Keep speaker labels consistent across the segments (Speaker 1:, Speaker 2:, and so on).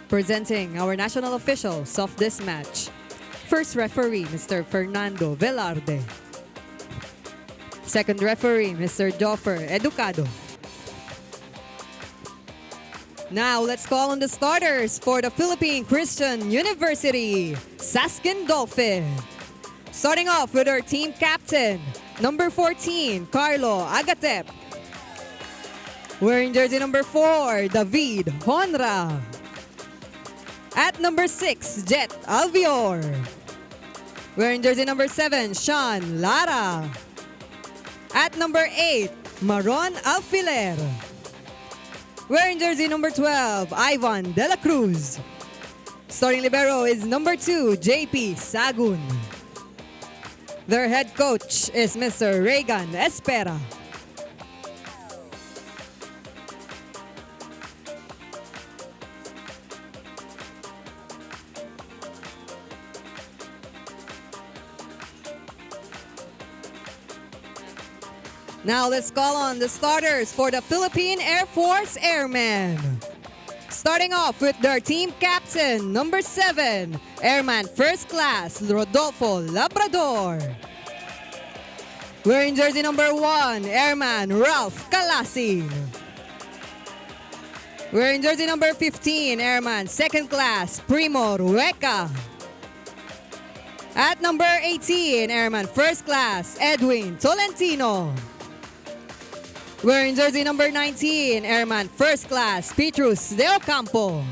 Speaker 1: Presenting our national officials of this match. First referee, Mr. Fernando Velarde. Second referee, Mr. Joffer Educado. Now, let's call on the starters for the Philippine Christian University, SASKIN Dolphin. Starting off with our team captain, number 14, Carlo Agatep. Wearing jersey number 4, David Honra. At number 6, Jet Alvior. Wearing jersey number 7, Sean Lara. At number 8, Maron Alfiler. Wearing jersey number 12, Ivan De La Cruz. Starting libero is number 2, JP Sagun. Their head coach is Mr. Reagan Espera. Now let's call on the starters for the Philippine Air Force Airmen. Starting off with their team captain, number 7, Airman First Class Rodolfo Labrador. Wearing jersey number 1, Airman Ralph Calasin. Wearing jersey number 15, Airman Second Class Primo Rueca. At number 18, Airman First Class Edwin Tolentino. Wearing jersey number 19, Airman First Class Petrus De Ocampo.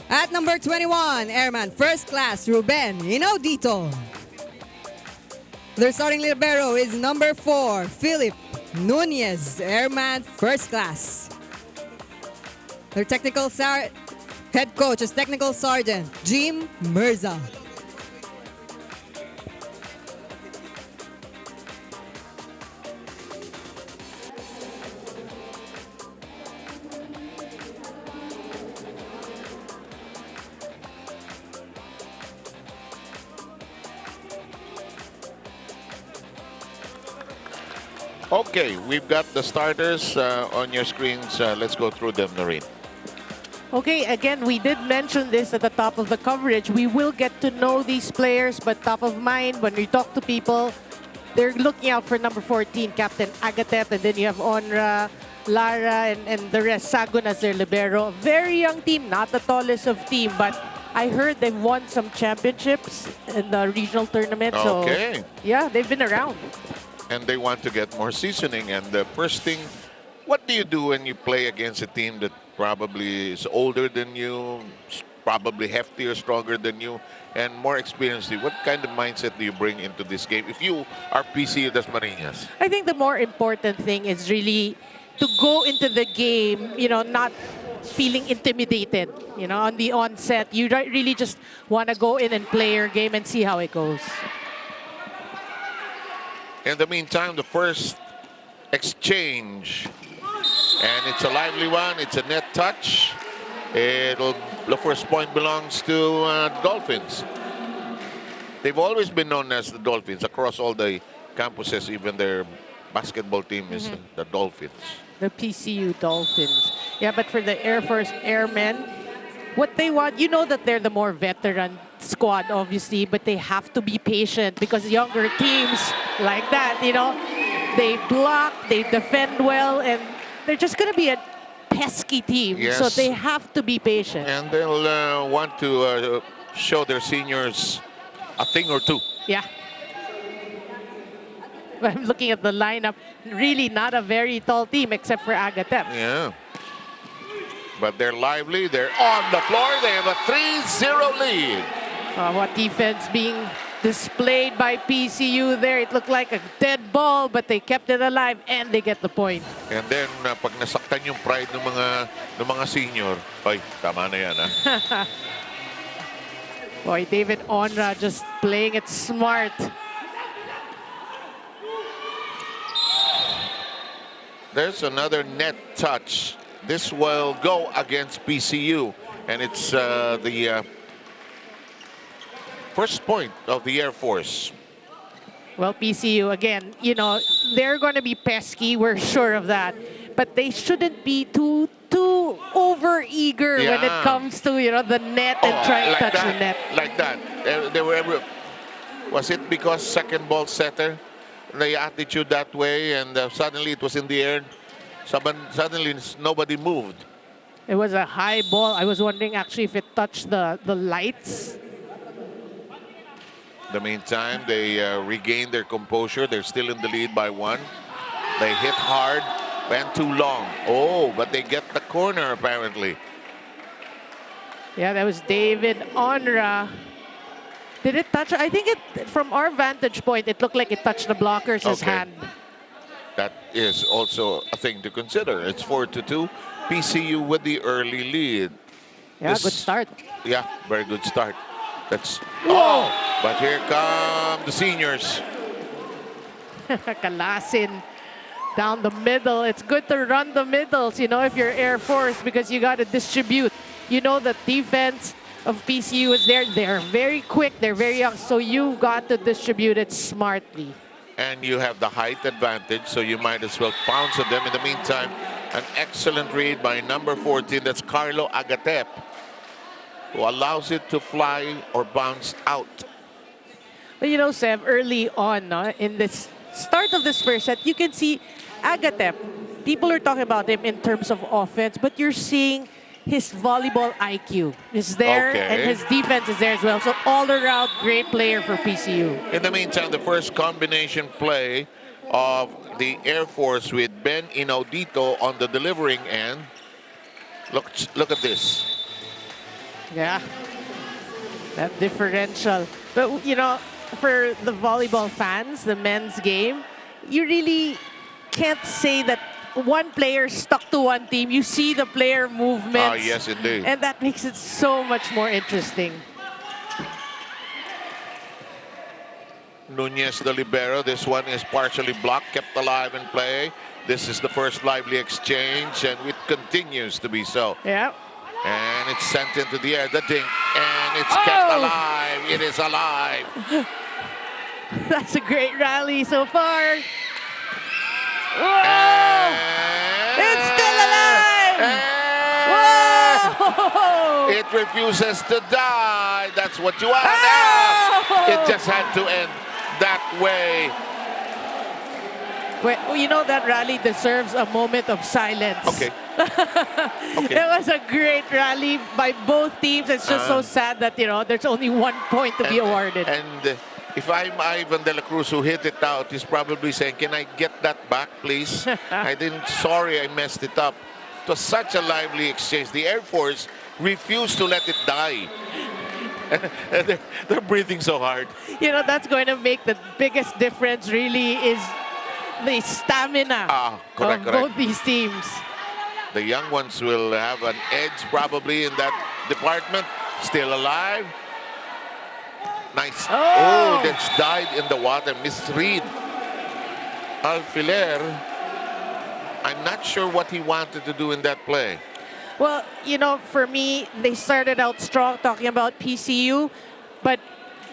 Speaker 1: At number 21, Airman First Class Ruben Inaudito. Their starting libero is number 4, Philip Nunez, Airman First Class. Their technical head coach is Technical Sergeant Jim Mirza.
Speaker 2: Okay, we've got the starters on your screens. Let's go through them, Noreen.
Speaker 3: Okay, again, we did mention this at the top of the coverage. We will get to know these players, but top of mind, when we talk to people, they're looking out for number 14, Captain Agatep, and then you have Onra, Lara, and the rest, Sagun as their libero. Very young team, not the tallest of team, but I heard they've won some championships in the regional tournament.
Speaker 2: Okay.
Speaker 3: So, yeah, they've been around.
Speaker 2: And they want to get more seasoning. And the first thing, what do you do when you play against a team that probably is older than you, probably heftier, stronger than you, and more experienced? What kind of mindset do you bring into this game if you are PCU Dasmariñas?
Speaker 3: I think the more important thing is really to go into the game, you know, not feeling intimidated, you know, on the onset. You really just want to go in and play your game and see how it goes.
Speaker 2: In the meantime, the first exchange, and it's a lively one. It's a net touch. The first point belongs to Dolphins. They've always been known as the Dolphins across all the campuses. Even their basketball team is the Dolphins.
Speaker 3: The PCU Dolphins. Yeah, but for the Air Force Airmen, what they want, you know that they're the more veteran squad, obviously, but they have to be patient because younger teams like that, you know, they block, they defend well, and they're just going to be a pesky team.
Speaker 2: Yes.
Speaker 3: So they have to be patient.
Speaker 2: And they'll want to show their seniors a thing or two.
Speaker 3: Yeah. I'm looking at the lineup, really not a very tall team except for Agatep.
Speaker 2: Yeah. But they're lively, they're on the floor, they have a 3-0 lead.
Speaker 3: What defense being displayed by PCU there. It looked like a dead ball, but they kept it alive and they get the point.
Speaker 2: And then, pag nasaktan yung pride ng mga senior, ay, tama na yan, ha?
Speaker 3: Boy, David Onra just playing it smart.
Speaker 2: There's another net touch. This will go against PCU, and it's the first point of the Air Force.
Speaker 3: Well, PCU, again, you know, they're going to be pesky. We're sure of that. but they shouldn't be too over eager when it comes to the net and trying to touch the net.
Speaker 2: Like that. They were was it because second ball setter, the attitude that way, and suddenly it was in the air. Suddenly nobody moved.
Speaker 3: It was a high ball. I was wondering actually if it touched the lights.
Speaker 2: In the meantime, they regained their composure. They're still in the lead by 1. They hit hard, went too long. Oh, but they get the corner apparently.
Speaker 3: Yeah, that was David Onra. Did it touch? I think from our vantage point, it looked like it touched the blocker's hand.
Speaker 2: That is also a thing to consider. It's 4-2. PCU with the early lead.
Speaker 3: Yeah, good start.
Speaker 2: Yeah, very good start. Oh, but here come the seniors.
Speaker 3: Kalasin down the middle. It's good to run the middles, if you're Air Force, because you got to distribute. The defense of PCU is there. They're very quick. They're very young. So you've got to distribute it smartly.
Speaker 2: And you have the height advantage, so you might as well pounce at them. In the meantime, an excellent read by number 14. That's Carlo Agatep, who allows it to fly or bounce out.
Speaker 3: But Sev, early on, in this start of this first set, you can see Agatep. People are talking about him in terms of offense, but you're seeing his volleyball IQ is there, and his defense is there as well. So all-around great player for PCU.
Speaker 2: In the meantime, the first combination play of the Air Force with Ben Inaudito on the delivering end. Look at this.
Speaker 3: Yeah, that differential. But, for the volleyball fans, the men's game, you really can't say that one player stuck to one team. You see the player movements.
Speaker 2: Yes, indeed.
Speaker 3: And that makes it so much more interesting.
Speaker 2: Nunez, the libero. This one is partially blocked, kept alive in play. This is the first lively exchange, and it continues to be so.
Speaker 3: Yeah.
Speaker 2: And it's sent into the air, the dink, and it's kept alive. It is alive.
Speaker 3: That's a great rally so far. Whoa! It's still alive! Whoa!
Speaker 2: It refuses to die. That's what you want. Oh! It just had to end that way.
Speaker 3: Well, that rally deserves a moment of silence.
Speaker 2: Okay.
Speaker 3: It was a great rally by both teams. It's just so sad that, there's only 1 point to be awarded.
Speaker 2: And if I'm Ivan De La Cruz, who hit it out, he's probably saying, can I get that back, please? Sorry, I messed it up. It was such a lively exchange. The Air Force refused to let it die. And they're breathing so hard.
Speaker 3: That's going to make the biggest difference, really, is the stamina of both these teams.
Speaker 2: The young ones will have an edge probably in that department. Still alive. Nice. Oh, that's died in the water. Misread. Alfiler, I'm not sure what he wanted to do in that play.
Speaker 3: Well, for me, they started out strong talking about PCU, but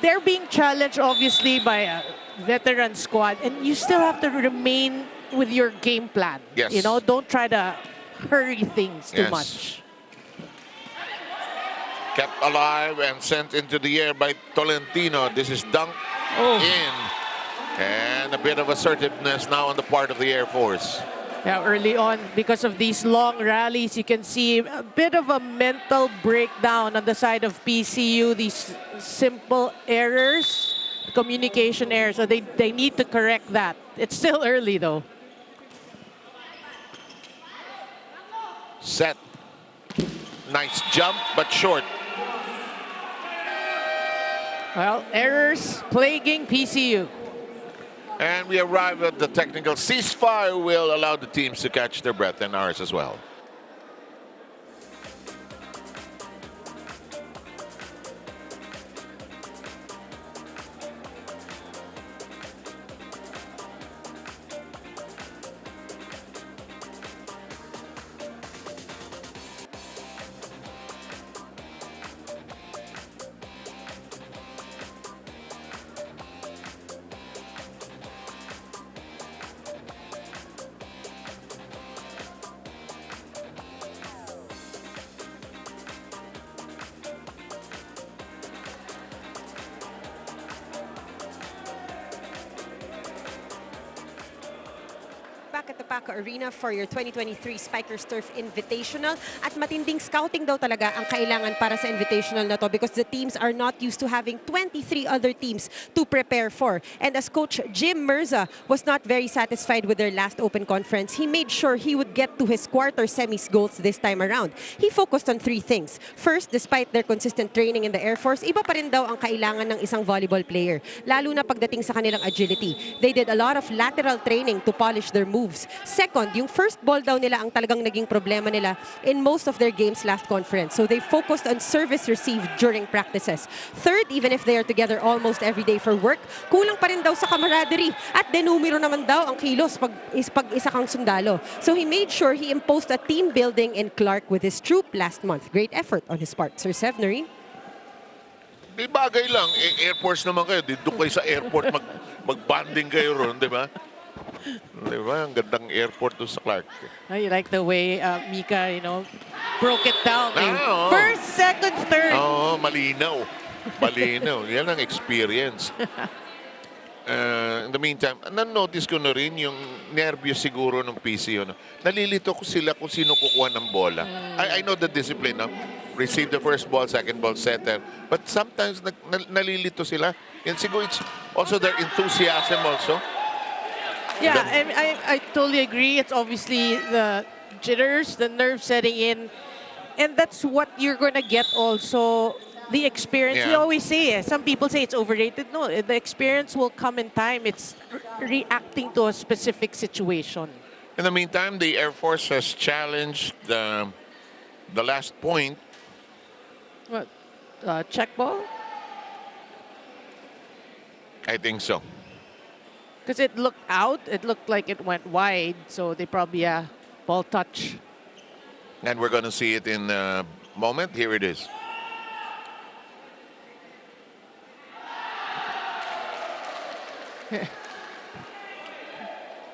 Speaker 3: they're being challenged, obviously, by a veteran squad, and you still have to remain with your game plan.
Speaker 2: Yes.
Speaker 3: Don't try to hurry things too much.
Speaker 2: Kept alive and sent into the air by Tolentino. This is dunked in. And a bit of assertiveness now on the part of the Air Force.
Speaker 3: Yeah, early on, because of these long rallies, you can see a bit of a mental breakdown on the side of PCU. These simple errors, communication errors, so they need to correct that. It's still early, though.
Speaker 2: Set. Nice jump, but short.
Speaker 3: Well, errors plaguing PCU.
Speaker 2: And we arrive at the technical ceasefire will allow the teams to catch their breath, and ours as well.
Speaker 4: Paco Arena for your 2023 Spikers Turf Invitational. At matinding scouting daw talaga ang kailangan para sa Invitational na to because the teams are not used to having 23 other teams to prepare for. And as Coach Jim Mirza was not very satisfied with their last open conference, he made sure he would get to his quarter semis goals this time around. He focused on 3 things. First, despite their consistent training in the Air Force, iba pa rin daw ang kailangan ng isang volleyball player, lalo na pagdating sa kanilang agility. They did a lot of lateral training to polish their moves. Second, yung first ball daw nila ang talagang naging problema nila in most of their games last conference. So they focused on service received during practices. Third, even if they are together almost every day for work, kulang pa rin daw sa camaraderie at denumero naman daw ang kilos pag isa kang sundalo. So he made sure he imposed a team building in Clark with his troop last month. Great effort on his part. Sir Sevnery?
Speaker 2: Di bagay lang. Air Force naman kayo. Dito kayo sa airport mag-banding kayo ron, di ba? Di ba? Ang gandang airport doon sa Clark.
Speaker 3: I like the way Mika, broke it down.
Speaker 2: Oo.
Speaker 3: First, second, third.
Speaker 2: Oo, malinaw. Malinaw. Yan ang experience. In the meantime, na-notice ko na rin yung nervyos siguro ng PCU. Nalilito ko sila kung sino kukuha ng bola. I know the discipline. No? Receive the first ball, second ball, setter. But sometimes nalilito sila. And siguro it's also their enthusiasm also.
Speaker 3: Yeah, I totally agree. It's obviously the jitters, the nerve setting in. And that's what you're going to get also. The experience, we always say, some people say it's overrated. No, the experience will come in time. It's reacting to a specific situation.
Speaker 2: In the meantime, the Air Force has challenged the last point.
Speaker 3: What? Check ball?
Speaker 2: I think so.
Speaker 3: Because it looked out. It looked like it went wide. So they probably, ball touch.
Speaker 2: And we're going to see it in a moment. Here it is.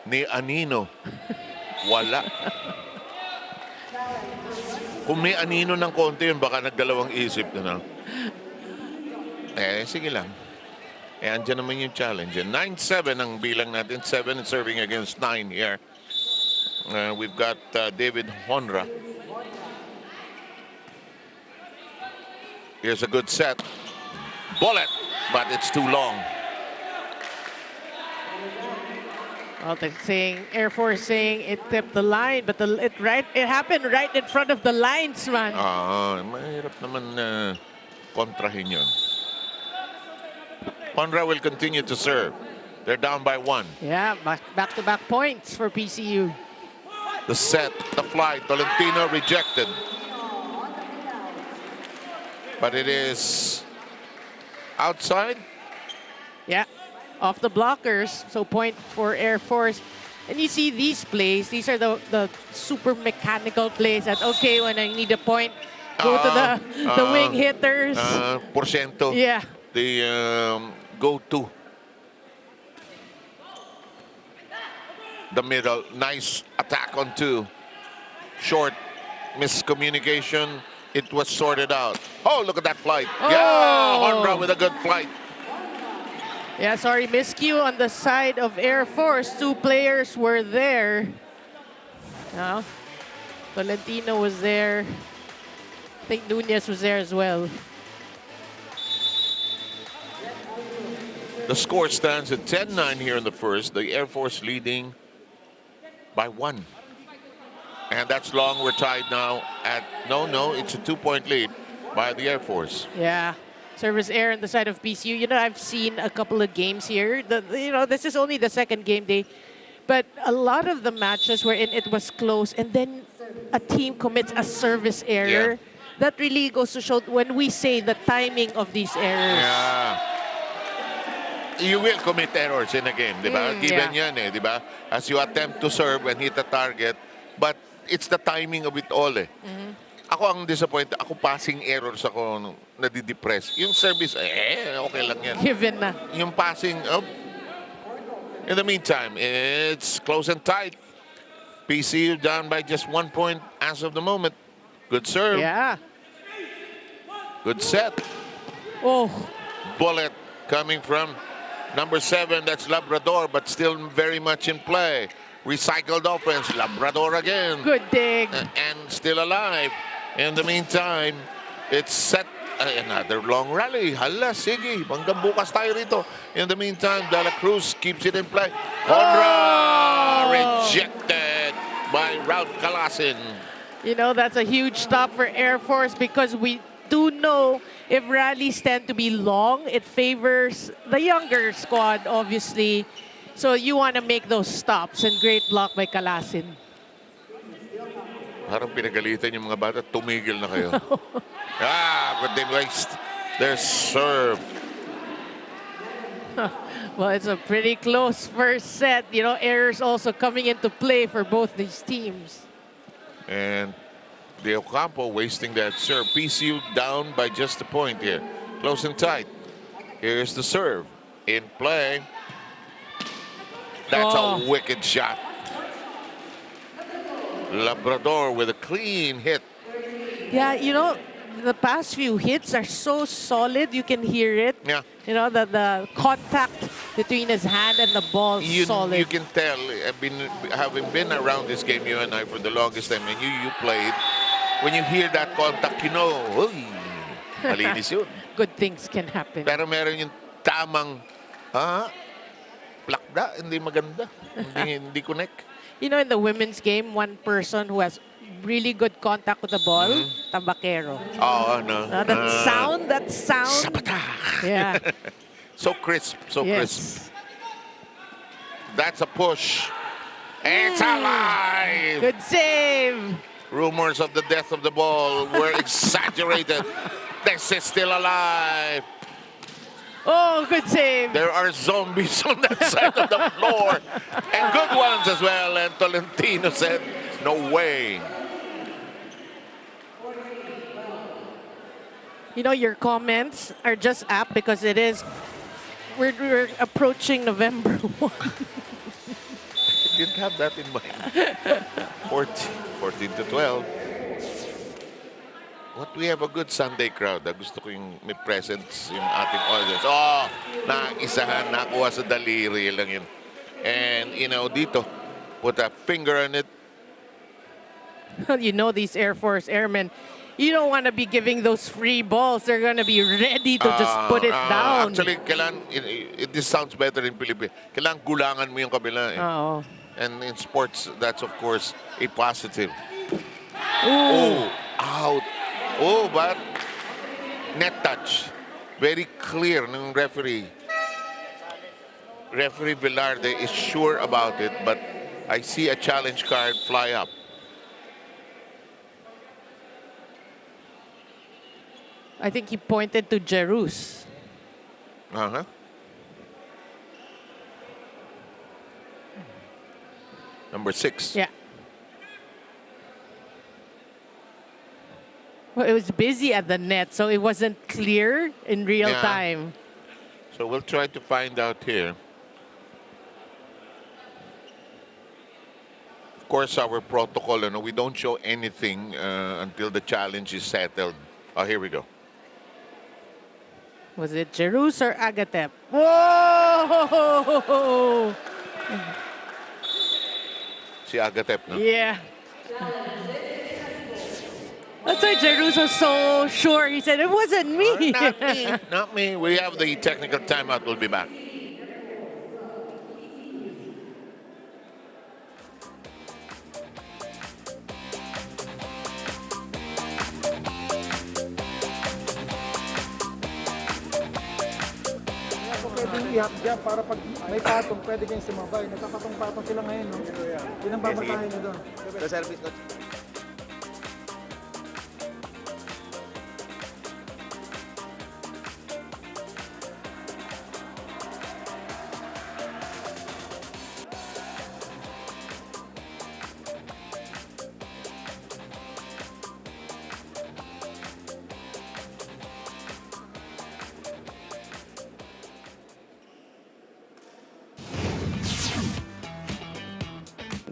Speaker 2: Ni Anino, wala. Kung may Anino ng konti yun, baka nagdalawang isip na. Sige lang. Andyan naman yung challenge. 9-7 ang bilang natin. 7 serving against 9 here. We've got David Honra. Here's a good set. Bullet, but it's too long.
Speaker 3: Well, they're saying, Air Force saying it tipped the line, but it happened right in front of the linesman.
Speaker 2: Mahirap naman kontrahin yun. Honra will continue to serve. They're down by 1.
Speaker 3: Yeah, back-to-back points for PCU.
Speaker 2: The set, the fly, Tolentino rejected. But it is outside.
Speaker 3: Yeah. Off the blockers, so point for Air Force. And you see these plays, these are the super mechanical plays that, okay, when I need a point, go to the wing hitters.
Speaker 2: Porcento.
Speaker 3: Yeah.
Speaker 2: The go-to. The middle, nice attack on 2. Short miscommunication. It was sorted out. Oh, look at that flight.
Speaker 3: Oh.
Speaker 2: Yeah, Honra with a good flight.
Speaker 3: Yeah, sorry, miscue on the side of Air Force. 2 players were there. Now, Valentino was there. I think Nunez was there as well.
Speaker 2: The score stands at 10-9 here in the first. The Air Force leading by 1. And that's long. We're tied now at, no, it's a 2-point lead by the Air Force.
Speaker 3: Yeah. Service error on the side of PCU. I've seen a couple of games here. This is only the second game day. But a lot of the matches wherein it was close and then a team commits a service error.
Speaker 2: Yeah.
Speaker 3: That really goes to show when we say the timing of these errors.
Speaker 2: Yeah. You will commit errors in a game, di ba? Given yan di ba? As you attempt to serve and hit a target. But it's the timing of it all Ako ang disappointed. Ako passing errors ako nadidepress. Yung service, okay lang yan.
Speaker 3: Given na.
Speaker 2: Yung passing, in the meantime, it's close and tight. PCU down by just 1 point as of the moment. Good serve.
Speaker 3: Yeah.
Speaker 2: Good set.
Speaker 3: Oh.
Speaker 2: Bullet coming from number 7. That's Labrador, but still very much in play. Recycled offense. Labrador again.
Speaker 3: Good dig.
Speaker 2: And still alive. In the meantime, it's set another long rally. Hala, sige. Hanggang bukas tayo rito. In the meantime, De La Cruz keeps it in play. Conra rejected by Ralph Calasin.
Speaker 3: You know, that's a huge stop for Air Force because we do know if rallies tend to be long, it favors the younger squad, obviously. So you want to make those stops, and great block by Calasin.
Speaker 2: Parang pinagalitan yung mga bata, tumigil na kayo. But they waste their serve.
Speaker 3: Well, it's a pretty close first set. You know, errors also coming into play for both these teams.
Speaker 2: And De Ocampo wasting that serve. PCU down by just a point here. Close and tight. Here's the serve. In play. That's a wicked shot. Labrador with a clean hit.
Speaker 3: Yeah, you know, the past few hits are so solid. You can hear it.
Speaker 2: Yeah.
Speaker 3: You know, the contact between his hand and the ball is solid.
Speaker 2: You can tell, having been around this game, you and I, for the longest time, and you played, when you hear that contact, you know, uy, malinis yun.
Speaker 3: Good things can happen.
Speaker 2: Pero meron yung tamang, plakda, hindi maganda, hindi connect.
Speaker 3: You know, in the women's game, one person who has really good contact with the ball, Tabaquero.
Speaker 2: Oh, no.
Speaker 3: That sound.
Speaker 2: Sapata.
Speaker 3: Yeah.
Speaker 2: So crisp, so crisp. That's a push. It's alive.
Speaker 3: Good save.
Speaker 2: Rumors of the death of the ball were exaggerated. This is still alive.
Speaker 3: Oh, good save.
Speaker 2: There are zombies on that side of the floor. And good ones as well. And Tolentino said, no way.
Speaker 3: You know, your comments are just apt because it is, we're approaching November 1.
Speaker 2: I didn't have that in mind. 14 to 12. What, we have a good Sunday crowd. Gusto ko yung may presence yung ating audience. Oh, naisahan, nakuha sa daliri lang yun. And, you know, dito, put a finger on it.
Speaker 3: You know, these Air Force airmen, you don't want to be giving those free balls. They're going to be ready to just put it down.
Speaker 2: Actually, this sounds better in Philippines. Kailangan gulangan mo yung kabila.
Speaker 3: Oh.
Speaker 2: And in sports, that's of course a positive.
Speaker 3: Ooh.
Speaker 2: Oh, out. Oh, but net touch. Very clear ng referee. Referee Velarde is sure about it, but I see a challenge card fly up.
Speaker 3: I think he pointed to Jerus.
Speaker 2: Uh-huh. Number 6.
Speaker 3: Yeah. Well, it was busy at the net, so it wasn't clear in real time.
Speaker 2: So we'll try to find out here. Of course, our protocol, you know, we don't show anything until the challenge is settled. Oh, here we go.
Speaker 3: Was it Jerus or Agatep? Whoa!
Speaker 2: Si Agatep, no?
Speaker 3: Yeah. That's why Jerus was so sure. He said, it wasn't me.
Speaker 2: Not me. Not me. We have the technical timeout. We'll be back.
Speaker 5: Pwedeng ihap dyan para pag may patong, pwede kayong sumabay. Nagkakatong-patong sila ngayon, no? Yun ang babatahin nyo doon.
Speaker 6: Service coach.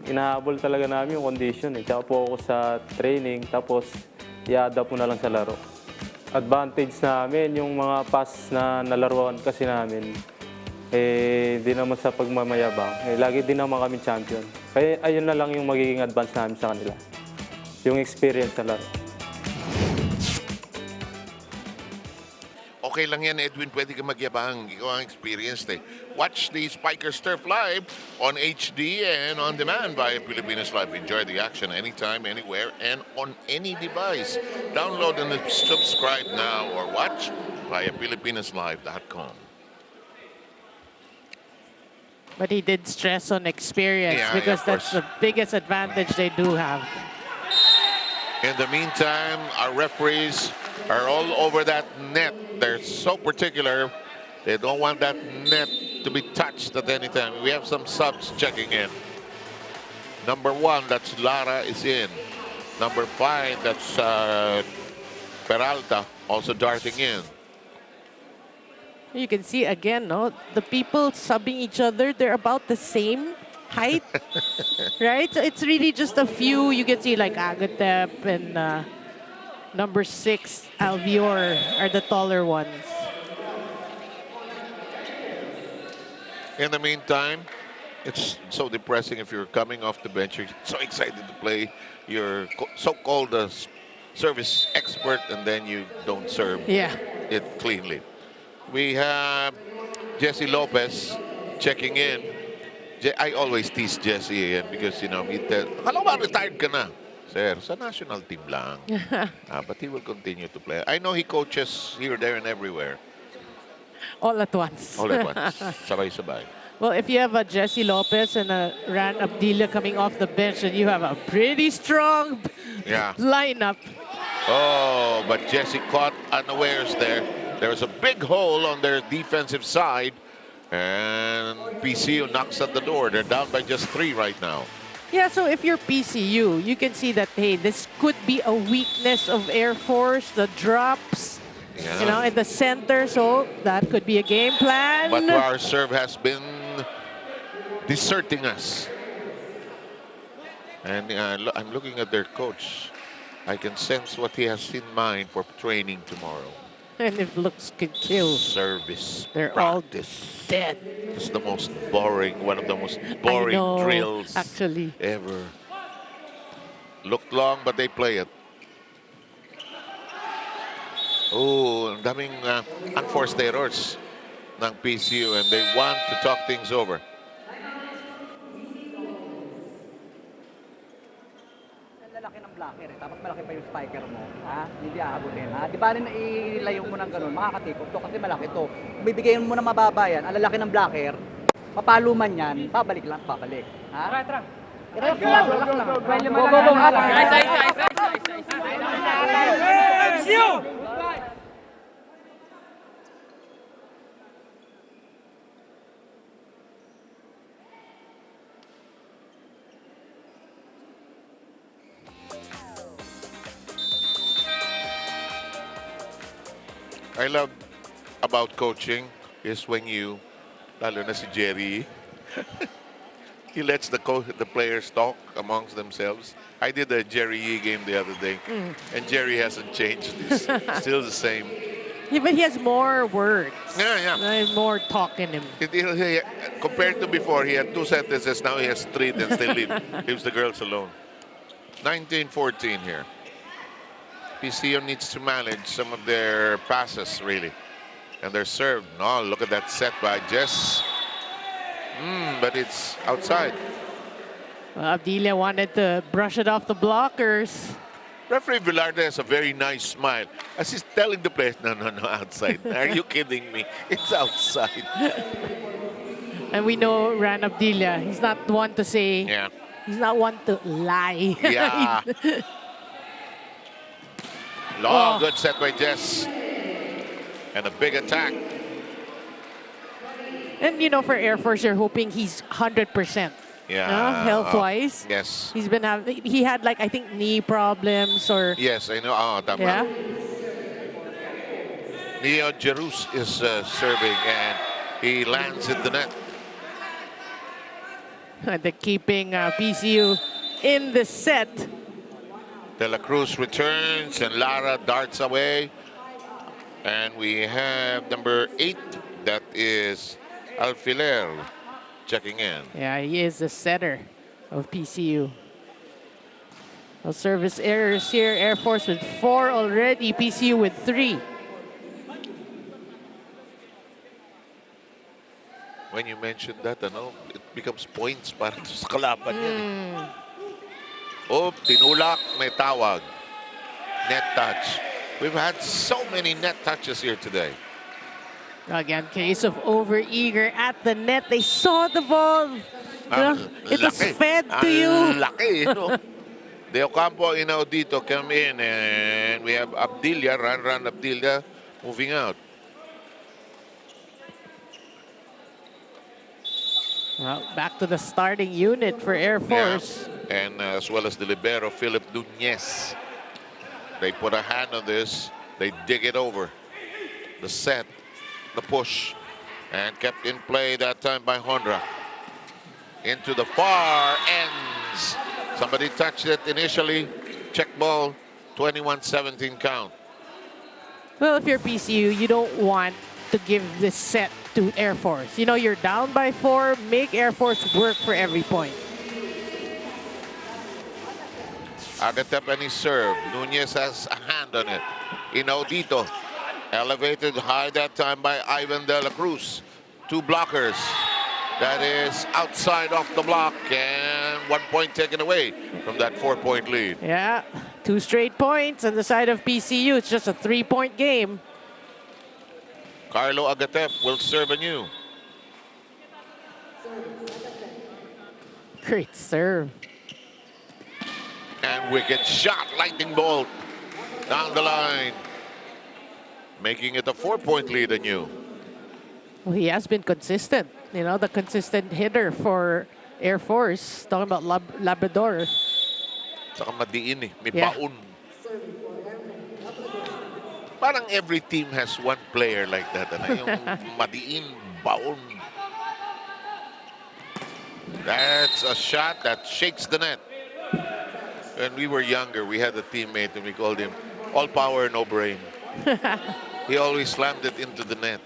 Speaker 7: Inahabol talaga namin yung condition. Tsaka focus sa training, tapos i-adapt mo na lang sa laro. Advantage namin, yung mga pass na nalaruan kasi namin, hindi naman sa pagmamayabang. Lagi din naman kami champion. Kaya ayun na lang yung magiging advance namin sa kanila. Yung experience na laro.
Speaker 2: Okay lang yan, Edwin. Pwede ka magyabang. Ikaw ang experienced eh. Watch the Spikers Turf live on HD and on demand via Philippines Live. Enjoy the action anytime, anywhere, and on any device. Download and subscribe now or watch via philippinaslive.com.
Speaker 3: But he did stress on experience because that's the biggest advantage they do have.
Speaker 2: In the meantime, our referees are all over that net. They're so particular. They don't want that net to be touched at any time. We have some subs checking in. Number 1, that's Lara, is in. Number 5, that's Peralta, also darting in.
Speaker 3: You can see again, no, the people subbing each other, they're about the same height, right? So it's really just a few. You can see like Agatep and number 6, Alvior, are the taller ones.
Speaker 2: In the meantime, it's so depressing if you're coming off the bench. You're so excited to play. You're so-called a service expert, and then you don't serve it cleanly. We have Jesse Lopez checking in. I always tease Jesse because, you know, akala ba retired ka na? Sir, sa national team lang. But he will continue to play. I know he coaches here, there, and everywhere.
Speaker 3: All at once.
Speaker 2: All at once. Sabay-sabay.
Speaker 3: Well, if you have a Jesse Lopez and a Ran Abdillah coming off the bench, then you have a pretty strong lineup.
Speaker 2: Oh, but Jesse caught unawares there. There was a big hole on their defensive side. And PCU knocks at the door. They're down by just 3 right now.
Speaker 3: Yeah, so if you're PCU, you can see that, hey, this could be a weakness of Air Force, the drops, you know, in the center. So that could be a game plan.
Speaker 2: But our serve has been deserting us. And I'm looking at their coach. I can sense what he has in mind for training tomorrow.
Speaker 3: And if looks can kill.
Speaker 2: Service
Speaker 3: They're
Speaker 2: practice.
Speaker 3: all dead.
Speaker 2: It's the most boring, one of the most boring drills
Speaker 3: actually
Speaker 2: ever. Looked long, but they play it. Oh, daming unforced errors ng PCU, and they want to talk things over.
Speaker 6: Lalaki ng blocker eh, tapos malaki pa yung spiker mo, ha? Hindi aabutin, ha? Di ba rin ilayo mo ng ganun, makakatikot to kasi malaki to. Kung bibigyan mo ng mababa yan, ang lalaki ng blocker, mapalo man yan, babalik lang, babalik. Ha? Tara. Relax lang. Go.
Speaker 2: I love about coaching is when you, lalo na si Jerry, he lets the players talk amongst themselves. I did a Jerry Yee game the other day, and Jerry hasn't changed. He's still the same.
Speaker 3: Yeah, but he has more words.
Speaker 2: Yeah.
Speaker 3: There's more talk in him.
Speaker 2: Compared to before, he had 2 sentences. Now he has 3, then still leaves the girls alone. 19-14 here. PCU needs to manage some of their passes, really. And they're served. Oh, look at that set by Jess. But it's outside.
Speaker 3: Well, Abdillah wanted to brush it off the blockers.
Speaker 2: Referee Velarde has a very nice smile as he's telling the players, no, outside. Are you kidding me? It's outside.
Speaker 3: And we know Ran Abdillah, he's not one to say, he's not one to lie.
Speaker 2: Yeah. Long, good set by Jess. And a big attack.
Speaker 3: And, you know, for Air Force, you're hoping he's 100%.
Speaker 2: Yeah.
Speaker 3: Health-wise.
Speaker 2: Yes.
Speaker 3: He's been having, he had like, I think, knee problems or...
Speaker 2: Yes, I know. Oh, tama.
Speaker 3: Yeah.
Speaker 2: Neo Jerus is serving and he lands in the net.
Speaker 3: They're keeping PCU in the set.
Speaker 2: De La Cruz returns and Lara darts away. And we have number 8, that is Alfiler checking in.
Speaker 3: Yeah, he is the setter of PCU. No service errors here. Air Force with 4 already. PCU with 3.
Speaker 2: When you mentioned that, ano, it becomes points para sa kalaban yan. Oh, tinulak, may tawag. Net touch. We've had so many net touches here today.
Speaker 3: Again, case of over-eager at the net. They saw the ball. It was fed to you.
Speaker 2: Laki, no? De Ocampo Inaudito come in, and we have Abdilia, run Abdilia, moving out.
Speaker 3: Well, back to the starting unit for Air Force.
Speaker 2: Yeah. And as well as the libero, Philip Nunez. They put a hand on this. They dig it over. The set, the push, and kept in play that time by Honra. Into the far ends. Somebody touched it initially. Check ball, 21-17 count.
Speaker 3: Well, if you're PCU, you don't want to give this set to Air Force. You know, you're down by 4. Make Air Force work for every point.
Speaker 2: Agatep and his serve. Nunez has a hand on it. Inaudito. Elevated high that time by Ivan De La Cruz. 2 blockers. That is outside off the block, and 1 point taken away from that 4-point lead.
Speaker 3: Yeah, 2 straight points on the side of PCU. It's just a 3-point game.
Speaker 2: Carlo Agatep will serve anew.
Speaker 3: Great serve.
Speaker 2: And wicked shot, lightning bolt down the line, making it a 4-point lead anew.
Speaker 3: Well, he has been consistent. You know, the consistent hitter for Air Force. Talking about Labrador.
Speaker 2: Saka madiin eh, may
Speaker 3: Yeah.
Speaker 2: baon. Parang every team has one player like that. Ano? Yung madiin, baon. That's a shot that shakes the net. When we were younger, we had a teammate and we called him all power, no brain. He always slammed it into the net.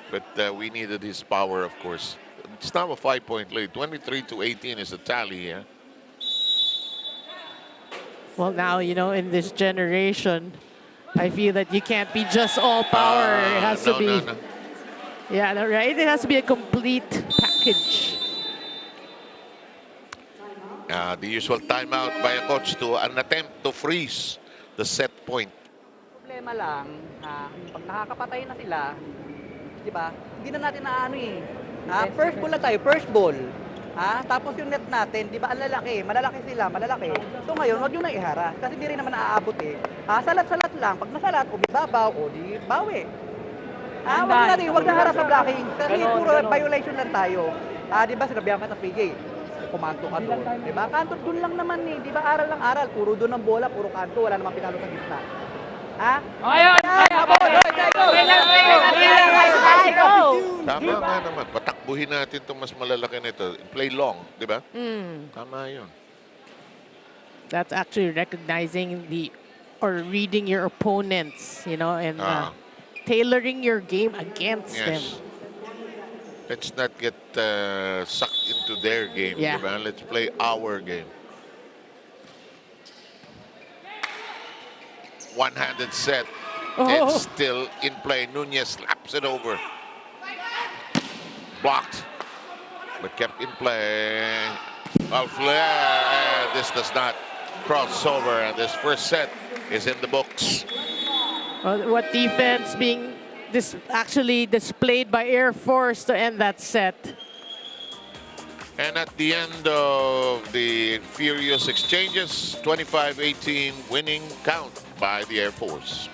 Speaker 2: But we needed his power, of course. It's now a 5-point lead. 23-18 is the tally here.
Speaker 3: Well, now, you know, in this generation, I feel that you can't be just all power. It has to be...
Speaker 2: No.
Speaker 3: Yeah, right? It has to be a complete package.
Speaker 2: The usual timeout by a coach to an attempt to freeze the set point.
Speaker 6: Problema lang, pag nakakapatay na sila, di ba? Hindi na natin naano eh. First ball na tayo, first ball. Tapos yung net natin, di ba, ang lalaki, malalaki sila, malalaki. So ngayon, wag nyo na iharas, kasi di rin naman naaabot eh. Salat-salat lang, pag nasalat, o bibabaw, o di bawi. Wag na haras sa blocking, kasi puro violation lang tayo. Di ba, sinabihan ka ng PJ, kumanto ka doon. Di ba, kanto doon lang naman eh, di ba, aral lang aral, puro doon ang bola, puro kanto, wala namang pinalo sa gitna.
Speaker 2: Tama nga naman. Patakbuhin natin itong mas malalaki nito. Play long, di ba? Tama yun.
Speaker 3: That's actually recognizing or reading your opponents, you know, and tailoring your game against them.
Speaker 2: Let's not get sucked into their game,
Speaker 3: Yeah.
Speaker 2: di ba? Let's play our game. One-handed set. It's still in play. Nunez slaps it over. Blocked, but kept in play. Flare. This does not cross over, and this first set is in the books.
Speaker 3: What defense being actually displayed by Air Force to end that set.
Speaker 2: And at the end of the furious exchanges, 25-18 winning count by the Air Force.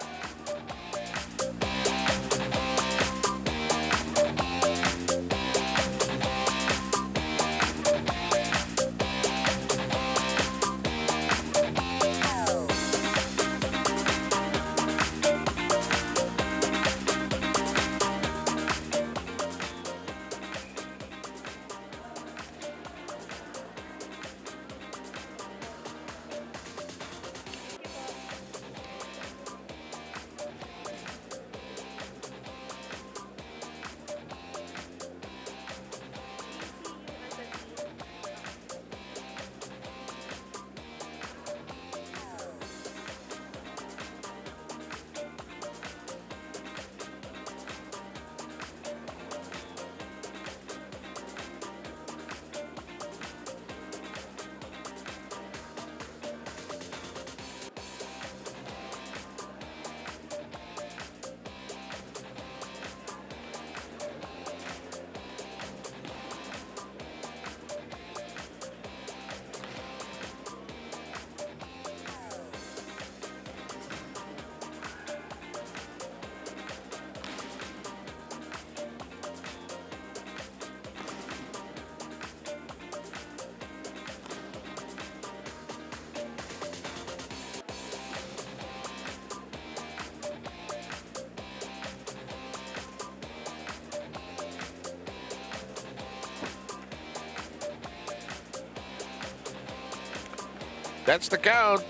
Speaker 2: That's the count.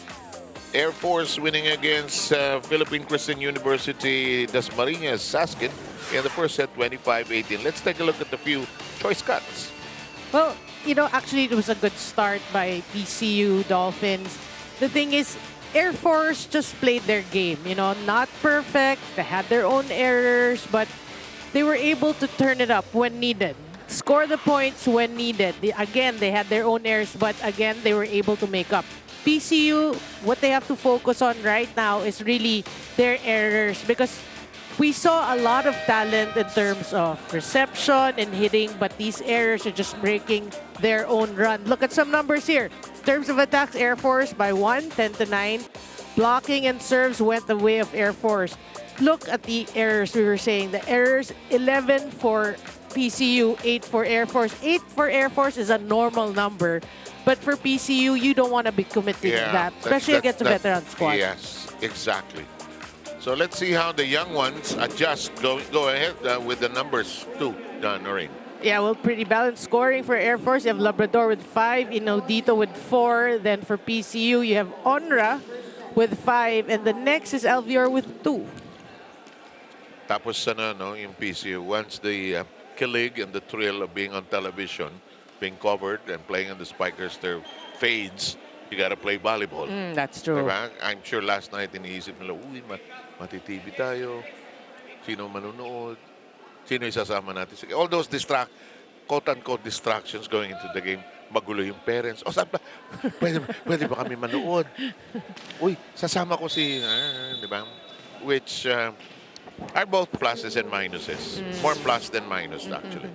Speaker 2: Air Force winning against Philippine Christian University Dasmariñas SASKIN in the first set, 25-18. Let's take a look at the few choice cuts.
Speaker 3: Well, actually, it was a good start by PCU Dolphins. The thing is, Air Force just played their game. Not perfect. They had their own errors, but they were able to turn it up when needed. Score the points when needed. Again, they had their own errors, but again, they were able to make up. PCU, what they have to focus on right now is really their errors, because we saw a lot of talent in terms of reception and hitting, but these errors are just breaking their own run. Look at some numbers here. In terms of attacks, Air Force by 1, 10-9. Blocking and serves went the way of Air Force. Look at the errors we were saying. The errors, 11 for PCU, 8 for Air Force. 8 for Air Force is a normal number. But for PCU, you don't want to be committing to that, especially against a veteran squad.
Speaker 2: Yes, exactly. So let's see how the young ones adjust. Go ahead with the numbers too, Noreen.
Speaker 3: Yeah, well, pretty balanced scoring for Air Force. You have Labrador with 5, Inaudito with 4. Then for PCU, you have Onra with 5. And the next is Alvior with 2.
Speaker 2: Tapos yung PCU, once the kilig and the thrill of being on television, being covered and playing in the Spikers turf fades, you gotta play volleyball.
Speaker 3: That's true.
Speaker 2: Diba? I'm sure last night iniisip nila, uy, matitibi tayo. Sino manunood? Sino isasama natin? All those quote-unquote distractions going into the game. Magulo yung parents. O, saan ba? Pwede ba kami manood? Uy, sasama ko si... diba? Which are both pluses and minuses. More plus than minus, actually.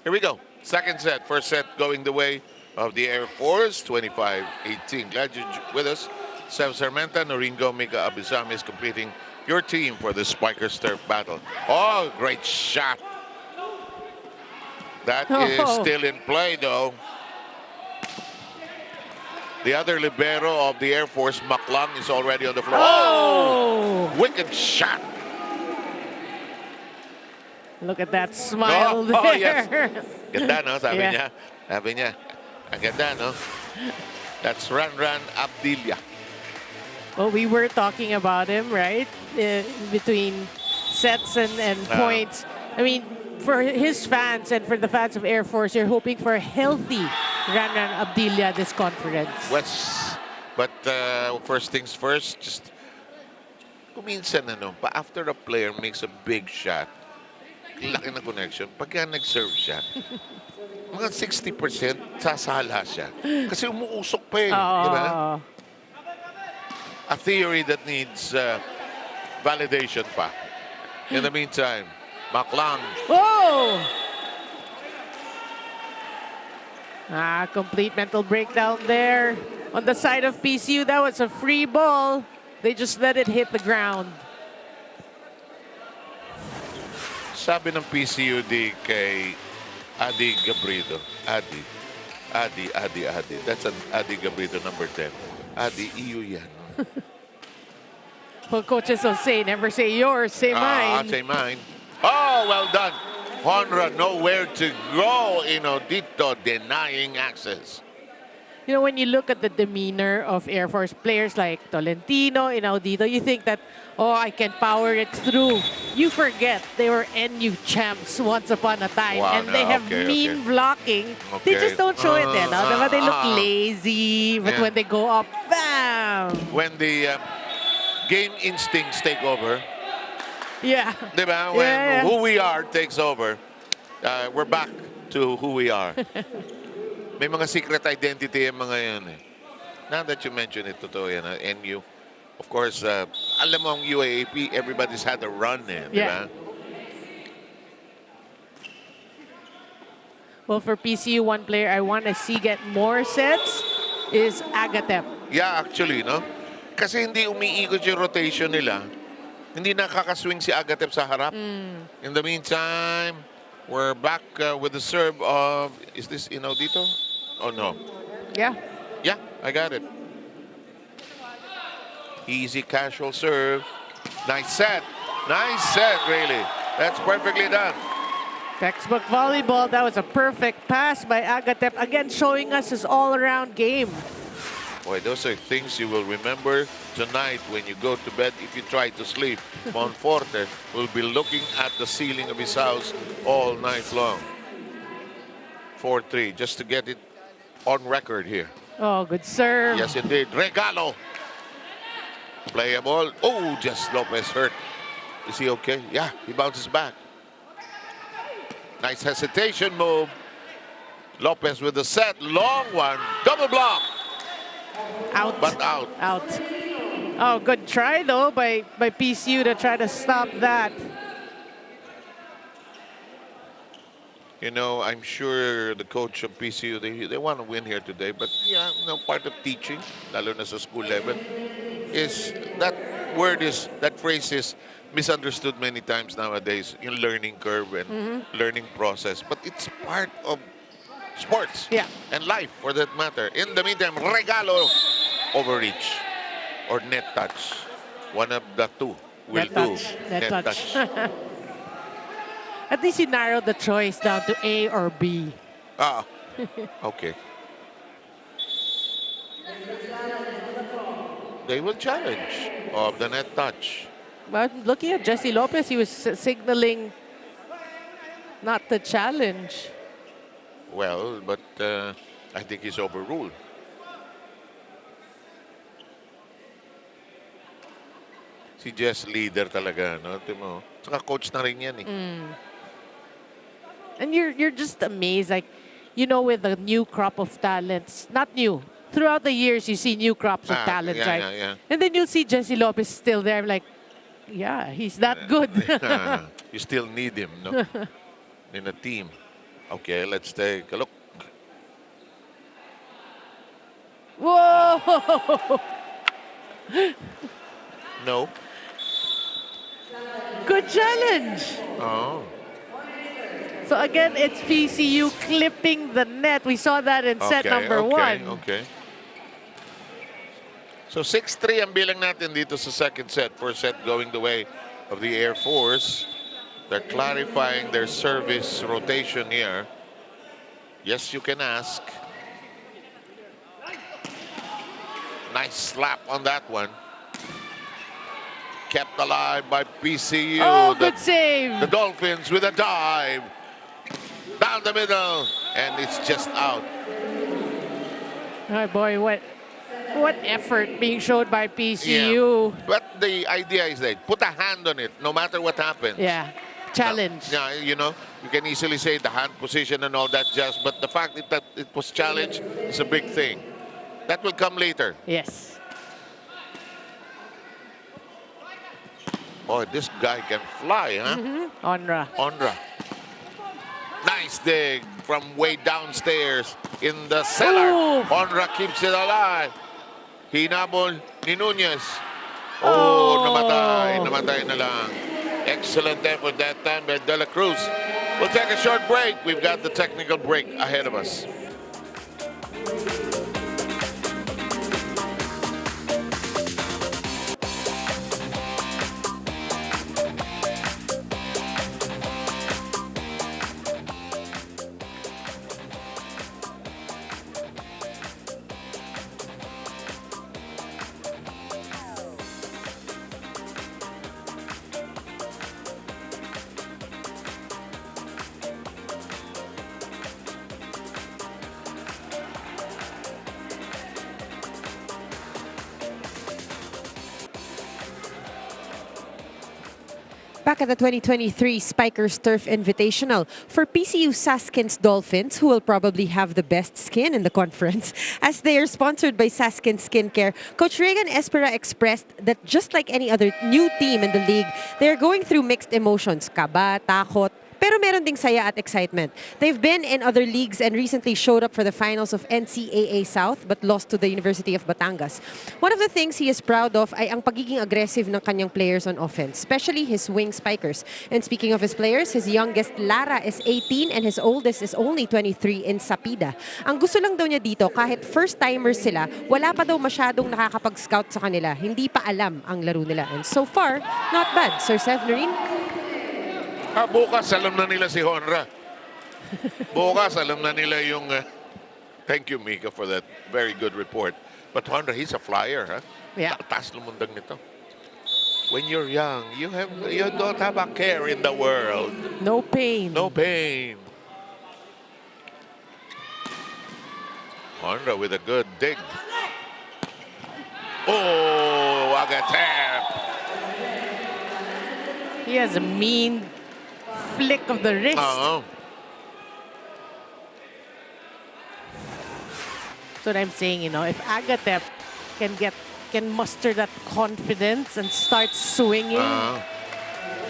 Speaker 2: Here we go. Second set. First set going the way of the Air Force, 25-18. Glad you're with us. Sev Sarmenta, Noringo, Mika Abizam is completing your team for the Spikers Turf battle. Oh, great shot. That is still in play, though. The other libero of the Air Force, Maklang, is already on the floor. Oh! Wicked shot.
Speaker 3: Look at that smile there.
Speaker 2: Oh, yes. Ganda, no? Sabi niya. Sabi niya. Ang ganda, no? That's Ranran Abdilia.
Speaker 3: Well, we were talking about him, right? Between sets and points. I mean, for his fans and for the fans of Air Force, you're hoping for a healthy Ranran Abdilia this conference.
Speaker 2: But first things first, just kuminsan after a player makes a big shot, laki na connection, pagka nag-serve siya, mga 60% sasala siya. Kasi umuusok pa eh. Di ba? A theory that needs validation pa. In the meantime, Maklang.
Speaker 3: Oh! Complete mental breakdown there. On the side of PCU, that was a free ball. They just let it hit the ground.
Speaker 2: Sabi ng PCUD kay Adi Gabrido. Adi. That's an Adi Gabrido number 10. Adi, iyo yan.
Speaker 3: Well, coaches will say, never say yours, say mine.
Speaker 2: Say mine. Oh, well done. Honra, nowhere to go. Inaudito denying access.
Speaker 3: When you look at the demeanor of Air Force players like Tolentino, Inaudito, you think that, I can power it through. You forget they were NU champs once upon a time.
Speaker 2: Wow,
Speaker 3: and they have mean blocking. They just don't show it then. They look lazy, but when they go up, bam!
Speaker 2: When the game instincts take over.
Speaker 3: Yeah.
Speaker 2: Diba? When who we are takes over, we're back to who we are. May mga secret identity yung mga yan eh. Now that you mention it, totoo yan, NU. Of course, alam mo ang UAAP, everybody's had a run eh, di ba?
Speaker 3: Well, for PCU, one player I want to see get more sets is Agatep.
Speaker 2: Yeah, actually, no? Kasi hindi umiikot yung rotation nila. Hindi nakakaswing si Agatep sa harap. In the meantime, we're back with the serve of, is this Inaudito? Oh, no.
Speaker 3: Yeah.
Speaker 2: Yeah, I got it. Easy, casual serve. Nice set. Nice set, really. That's perfectly done.
Speaker 3: Textbook volleyball. That was a perfect pass by Agatep. Again, showing us his all-around game.
Speaker 2: Boy, those are things you will remember tonight when you go to bed if you try to sleep. Monforte will be looking at the ceiling of his house all night long. 4-3, just to get it on record here.
Speaker 3: Oh, good serve.
Speaker 2: Yes, indeed. Regalo. Playable. Oh, just Lopez hurt. Is he okay? Yeah, he bounces back. Nice hesitation move. Lopez with the set. Long one. Double block.
Speaker 3: Out.
Speaker 2: But out.
Speaker 3: Out. Oh, good try, though, by PCU to try to stop that.
Speaker 2: You know, I'm sure the coach of PCU, they want to win here today. But yeah, you know, part of teaching, lalo na sa school level, is that phrase is misunderstood many times nowadays. Yung learning curve and learning process. But it's part of sports and life, for that matter. In the meantime, Regalo, overreach or net touch. One of the two will do.
Speaker 3: Net touch. At least you narrowed the choice down to A or B.
Speaker 2: Ah, okay. They will challenge of the net touch.
Speaker 3: Well, looking at Jesse Lopez, he was signaling not the challenge.
Speaker 2: Well, but I think he's overruled. Si Jess leader talaga, no? Timo. Saka coach na rin yan eh.
Speaker 3: And you're just amazed, like, you know, with the new crop of talents, not new. Throughout the years, you see new crops of talents,
Speaker 2: yeah,
Speaker 3: right?
Speaker 2: Yeah.
Speaker 3: And then you'll see Jesse Lopez still there. I'm like, yeah, he's that good.
Speaker 2: You still need him, no? In a team. Okay, let's take a look.
Speaker 3: Whoa!
Speaker 2: No.
Speaker 3: Good challenge.
Speaker 2: Oh.
Speaker 3: So again, it's PCU clipping the net. We saw that in set number one.
Speaker 2: Okay. So 6-3 ang bilang natin dito sa second set. First set going the way of the Air Force. They're clarifying their service rotation here. Yes, you can ask. Nice slap on that one. Kept alive by PCU.
Speaker 3: Oh, good save.
Speaker 2: The Dolphins with a dive. Down the middle. And it's just out.
Speaker 3: Oh boy, what effort being showed by PCU.
Speaker 2: Yeah. But the idea is that put a hand on it no matter what happens.
Speaker 3: Yeah. Challenge.
Speaker 2: Yeah, you know, you can easily say the hand position and all that jazz, but the fact that it was challenged is a big thing. That will come later.
Speaker 3: Yes.
Speaker 2: Boy, this guy can fly, huh? Onra. Nice dig from way downstairs in the cellar.
Speaker 3: Ooh.
Speaker 2: Onra keeps it alive. Hinabol ni Nunez. Oh, namatay na lang. Excellent effort that time by De La Cruz. We'll take a short break. We've got the technical break ahead of us.
Speaker 4: Back at the 2023 Spikers Turf Invitational for PCU SASKIN's Dolphins, who will probably have the best skin in the conference, as they are sponsored by SASKIN Skincare. Coach Regan Espera expressed that just like any other new team in the league, they are going through mixed emotions, kaba, takot, pero meron ding saya at excitement. They've been in other leagues and recently showed up for the finals of NCAA South but lost to the University of Batangas. One of the things he is proud of ay ang pagiging aggressive ng kanyang players on offense, especially his wing spikers. And speaking of his players, his youngest Lara is 18 and his oldest is only 23 in Sapida. Ang gusto lang daw niya dito, kahit first-timers sila, wala pa daw masyadong nakakapag-scout sa kanila. Hindi pa alam ang laro nila. And so far, not bad. Sir Seth Noreen?
Speaker 2: Bukas, alam na nila si Honra. Bukas, alam na nila yung... thank you, Mika, for that very good report. But Honda, he's a flyer, huh?
Speaker 3: Yeah.
Speaker 2: Taas lumundang nito. When you're young, you don't have a care in the world.
Speaker 3: No pain.
Speaker 2: No pain. Honda with a good dig. Oh, Agatep.
Speaker 3: He has a mean flick of the wrist.
Speaker 2: Uh-huh.
Speaker 3: That's what I'm saying, you know, if Agatep can muster that confidence and start swinging,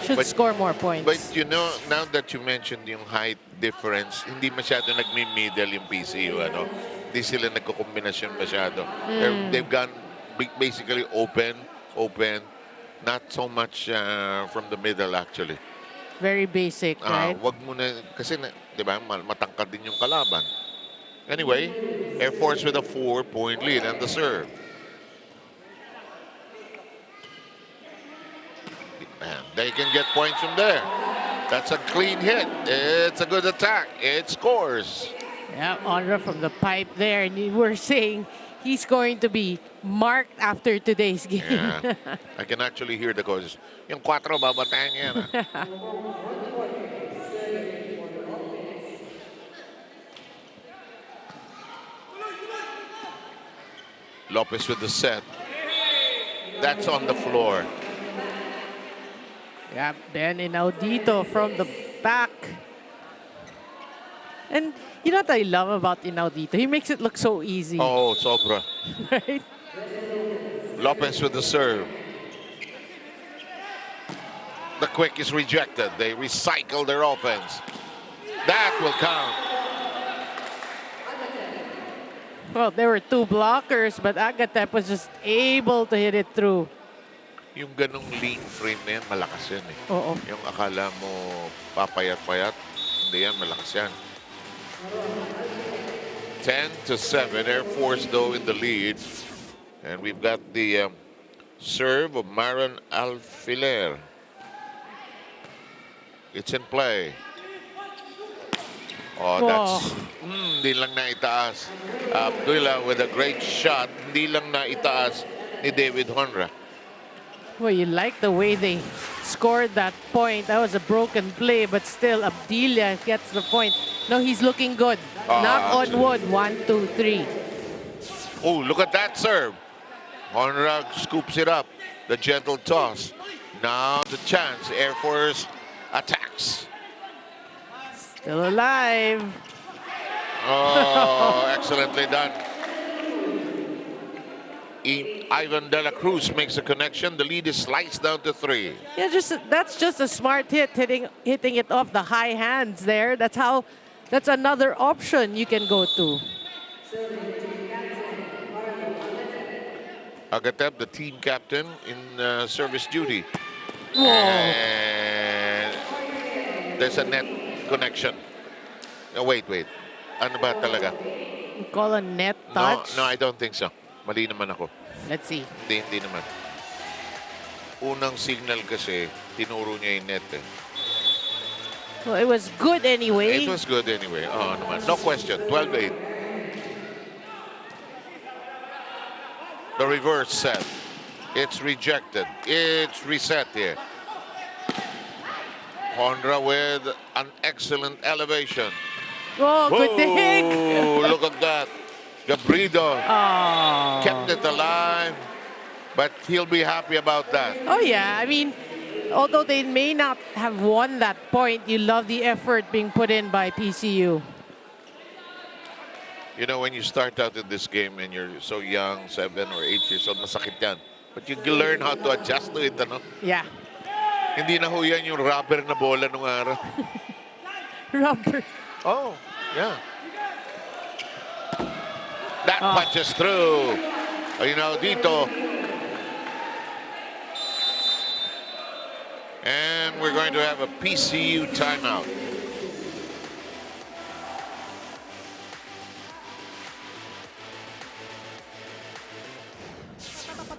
Speaker 3: should score more points.
Speaker 2: But you know, now that you mentioned yung height difference, hindi masyado nagmi-middle yung PCU, ano? Hindi sila nagko-kombinasyon masyado. They've gone basically open, not so much from the middle actually.
Speaker 3: Very basic, right?
Speaker 2: Wag mo na, kasi di ba, matangkad din yung kalaban. Anyway, Air Force with a 4-point lead and the serve. And they can get points from there. That's a clean hit. It's a good attack. It scores.
Speaker 3: Yeah, Honra from the pipe there. And we're saying he's going to be marked after today's game.
Speaker 2: Yeah. I can actually hear the coaches. Yung 4, babatayan yan. Lopez with the set. That's on the floor.
Speaker 3: Yeah, Ben Inaudito from the back. And you know what I love about Inaudito? He makes it look so easy.
Speaker 2: Oh, sobra.
Speaker 3: Right?
Speaker 2: Lopez with the serve. The quick is rejected. They recycle their offense. That will count.
Speaker 3: Well, there were 2 blockers, but Agatep was just able to hit it through.
Speaker 2: Yung ganong lean frame na yan, malakas yan eh.
Speaker 3: Oo.
Speaker 2: Yung akala mo papayat-payat, hindi yan, malakas yan. 10-7, Air Force though in the lead. And we've got the serve of Maron Alfiler. It's in play. Oh, that's... Hindi lang naitaas. Abdullah with a great shot. Hindi lang naitaas ni David Honra.
Speaker 3: Well, you like the way they scored that point. That was a broken play, but still, Abdilia gets the point. No, he's looking good. Knock on wood. 1, 2, 3.
Speaker 2: Oh, look at that serve. Honra scoops it up. The gentle toss. Now the chance. Air Force attacks.
Speaker 3: Still alive.
Speaker 2: Oh, excellently done. Ivan De La Cruz makes a connection. The lead is sliced down to 3.
Speaker 3: Yeah, that's just a smart hit, hitting it off the high hands there. That's another option you can go to.
Speaker 2: Agatep, the team captain in service duty.
Speaker 3: Whoa.
Speaker 2: And there's a net connection. Oh, wait. Ano ba talaga?
Speaker 3: You call a net touch?
Speaker 2: No, I don't think so. Mali naman ako.
Speaker 3: Let's see.
Speaker 2: Hindi naman. Unang signal kasi, tinuro niya yung net eh.
Speaker 3: Well, it was good anyway.
Speaker 2: It was good anyway. Oh, naman. No question. 12-8. The reverse set. It's rejected. It's reset here. Honra with an excellent elevation.
Speaker 3: Oh, good dig.
Speaker 2: Look at that. Gabrido kept it alive, but he'll be happy about that.
Speaker 3: Oh, yeah. I mean, although they may not have won that point, you love the effort being put in by PCU.
Speaker 2: You know, when you start out in this game and you're so young, 7 or 8 years old, masakit yan. But you learn how to adjust to it, ano?
Speaker 3: Yeah.
Speaker 2: Hindi na ho yan yung rubber na bola nung araw.
Speaker 3: Rubber.
Speaker 2: Oh, yeah. That punches through. You know, dito. And we're going to have a PCU timeout.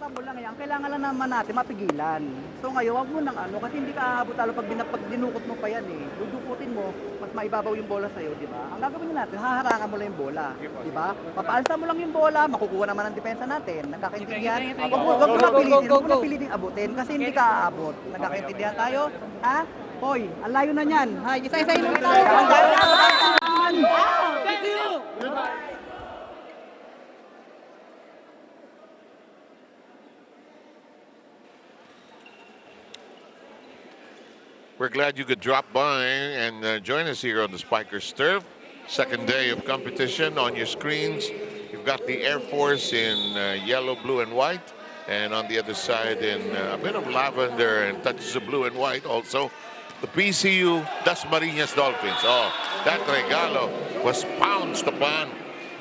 Speaker 6: Paalsa mo lang yan. Kailangan lang naman natin mapigilan. So ngayon, wag mo nang ano, kasi hindi ka aabot talo pag dinukot mo pa yan eh. Dudukutin mo, mas maibabaw yung bola sa'yo, di ba? Ang gagawin natin, haharangan mo lang yung bola. Di ba? Papaalsa mo lang yung bola, makukuha naman ang depensa natin. Nagkakaintindihan? Wag mo na pilitin abutin kasi hindi ka aabot. Nagkakaintindihan tayo? Ha? Hoy, ang layo na niyan. Ha, isa-isahin mo tayo.
Speaker 2: We're glad you could drop by and join us here on the Spikers Turf. Second day of competition. On your screens, you've got the Air Force in yellow, blue, and white. And on the other side in a bit of lavender and touches of blue and white also. The PCU Dasmariñas Dolphins. Oh, that regalo was pounced upon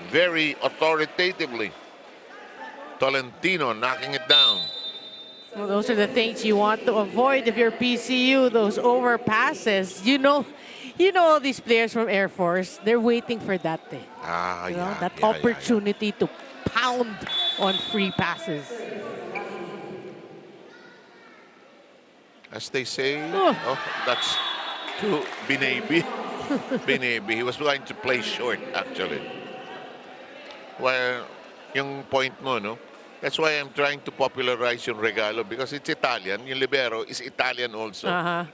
Speaker 2: very authoritatively. Tolentino knocking it down.
Speaker 3: Well, those are the things you want to avoid if you're PCU, those overpasses. You know all these players from Air Force, they're waiting for that thing. That opportunity to pound on free passes.
Speaker 2: As they say, that's to Binabi. Binabi. He was trying to play short, actually. Well, yung point mo, no? That's why I'm trying to popularize yung regalo because it's Italian. Yung libero is Italian also.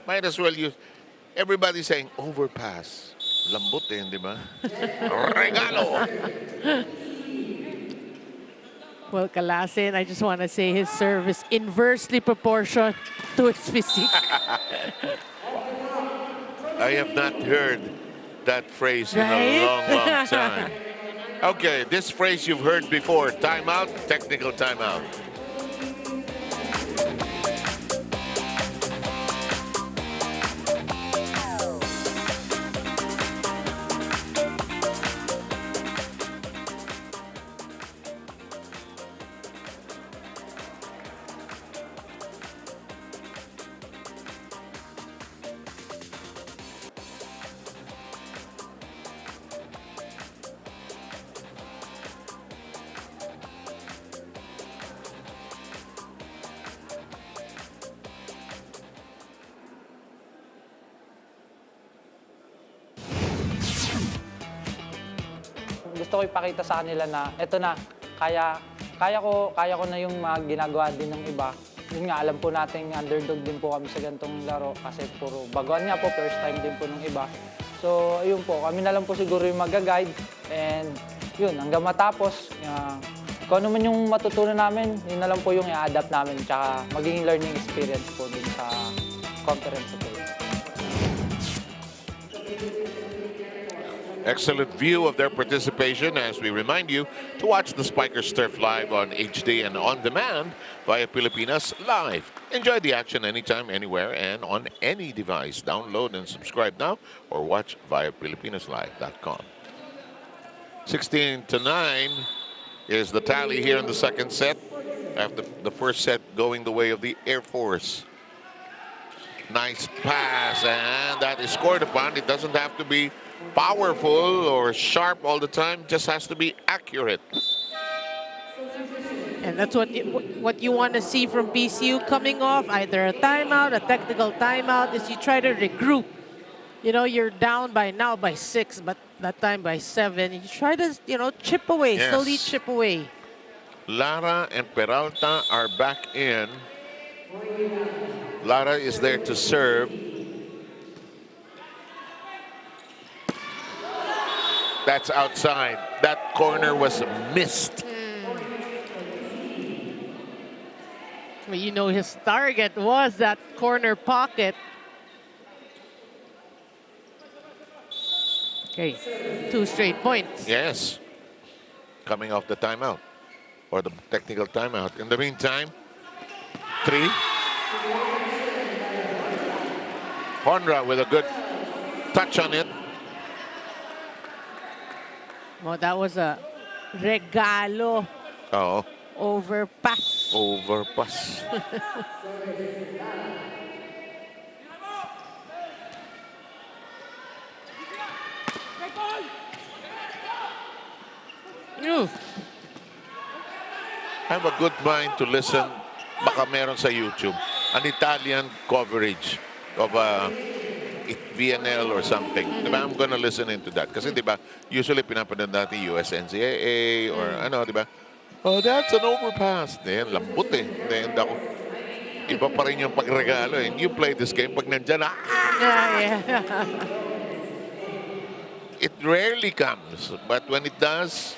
Speaker 2: Might as well use... Everybody's saying overpass. Lambot eh, di ba? Regalo!
Speaker 3: Well, Kalasin, I just want to say his serve is inversely proportioned to his physique.
Speaker 2: I have not heard that phrase in a long, long time. Okay, this phrase you've heard before. Timeout, technical timeout.
Speaker 8: Gusto ko ipakita sa kanila na eto na, kaya ko na yung mga ginagawa din ng iba. Yun nga, alam po natin underdog din po kami sa ganitong laro kasi puro baguhan nga po, first time din po ng iba. So, ayun po, kami na lang po siguro yung mag-guide and yun, hanggang matapos, kung ano man yung matutunan namin, yun na lang po yung i-adapt namin tsaka magiging learning experience po din sa conference po.
Speaker 2: Excellent view of their participation as we remind you to watch the Spikers Turf live on HD and on demand via Pilipinas Live. Enjoy the action anytime, anywhere, and on any device. Download and subscribe now or watch via PilipinasLive.com. 16-9 is the tally here in the second set after the first set going the way of the Air Force. Nice pass, and that is scored upon. It doesn't have to be powerful or sharp all the time, just has to be accurate.
Speaker 3: And that's what you want to see from PCU coming off either a timeout, a technical timeout, is you try to regroup. You know, you're down by 6, but that time by 7. You try to, chip away, slowly chip away.
Speaker 2: Lara and Peralta are back in. Lara is there to serve. That's outside. That corner was missed.
Speaker 3: Well, his target was that corner pocket. Okay, 2 straight points.
Speaker 2: Yes. Coming off the timeout. Or the technical timeout. In the meantime, 3. Honra with a good touch on it.
Speaker 3: Well, that was a regalo.
Speaker 2: Oh.
Speaker 3: Overpass.
Speaker 2: Overpass. I have a good mind to listen. Baka meron sa YouTube. An Italian coverage of VNL or something. Diba? I'm gonna listen into that. Kasi diba, usually pinapanood natin USNCAA or ano, diba? Oh, that's an overpass. Then, lambot eh. Then, ako, iba pa rin yung pagregalo eh. You play this game, pag nandyan,
Speaker 3: Yeah.
Speaker 2: it rarely comes. But when it does,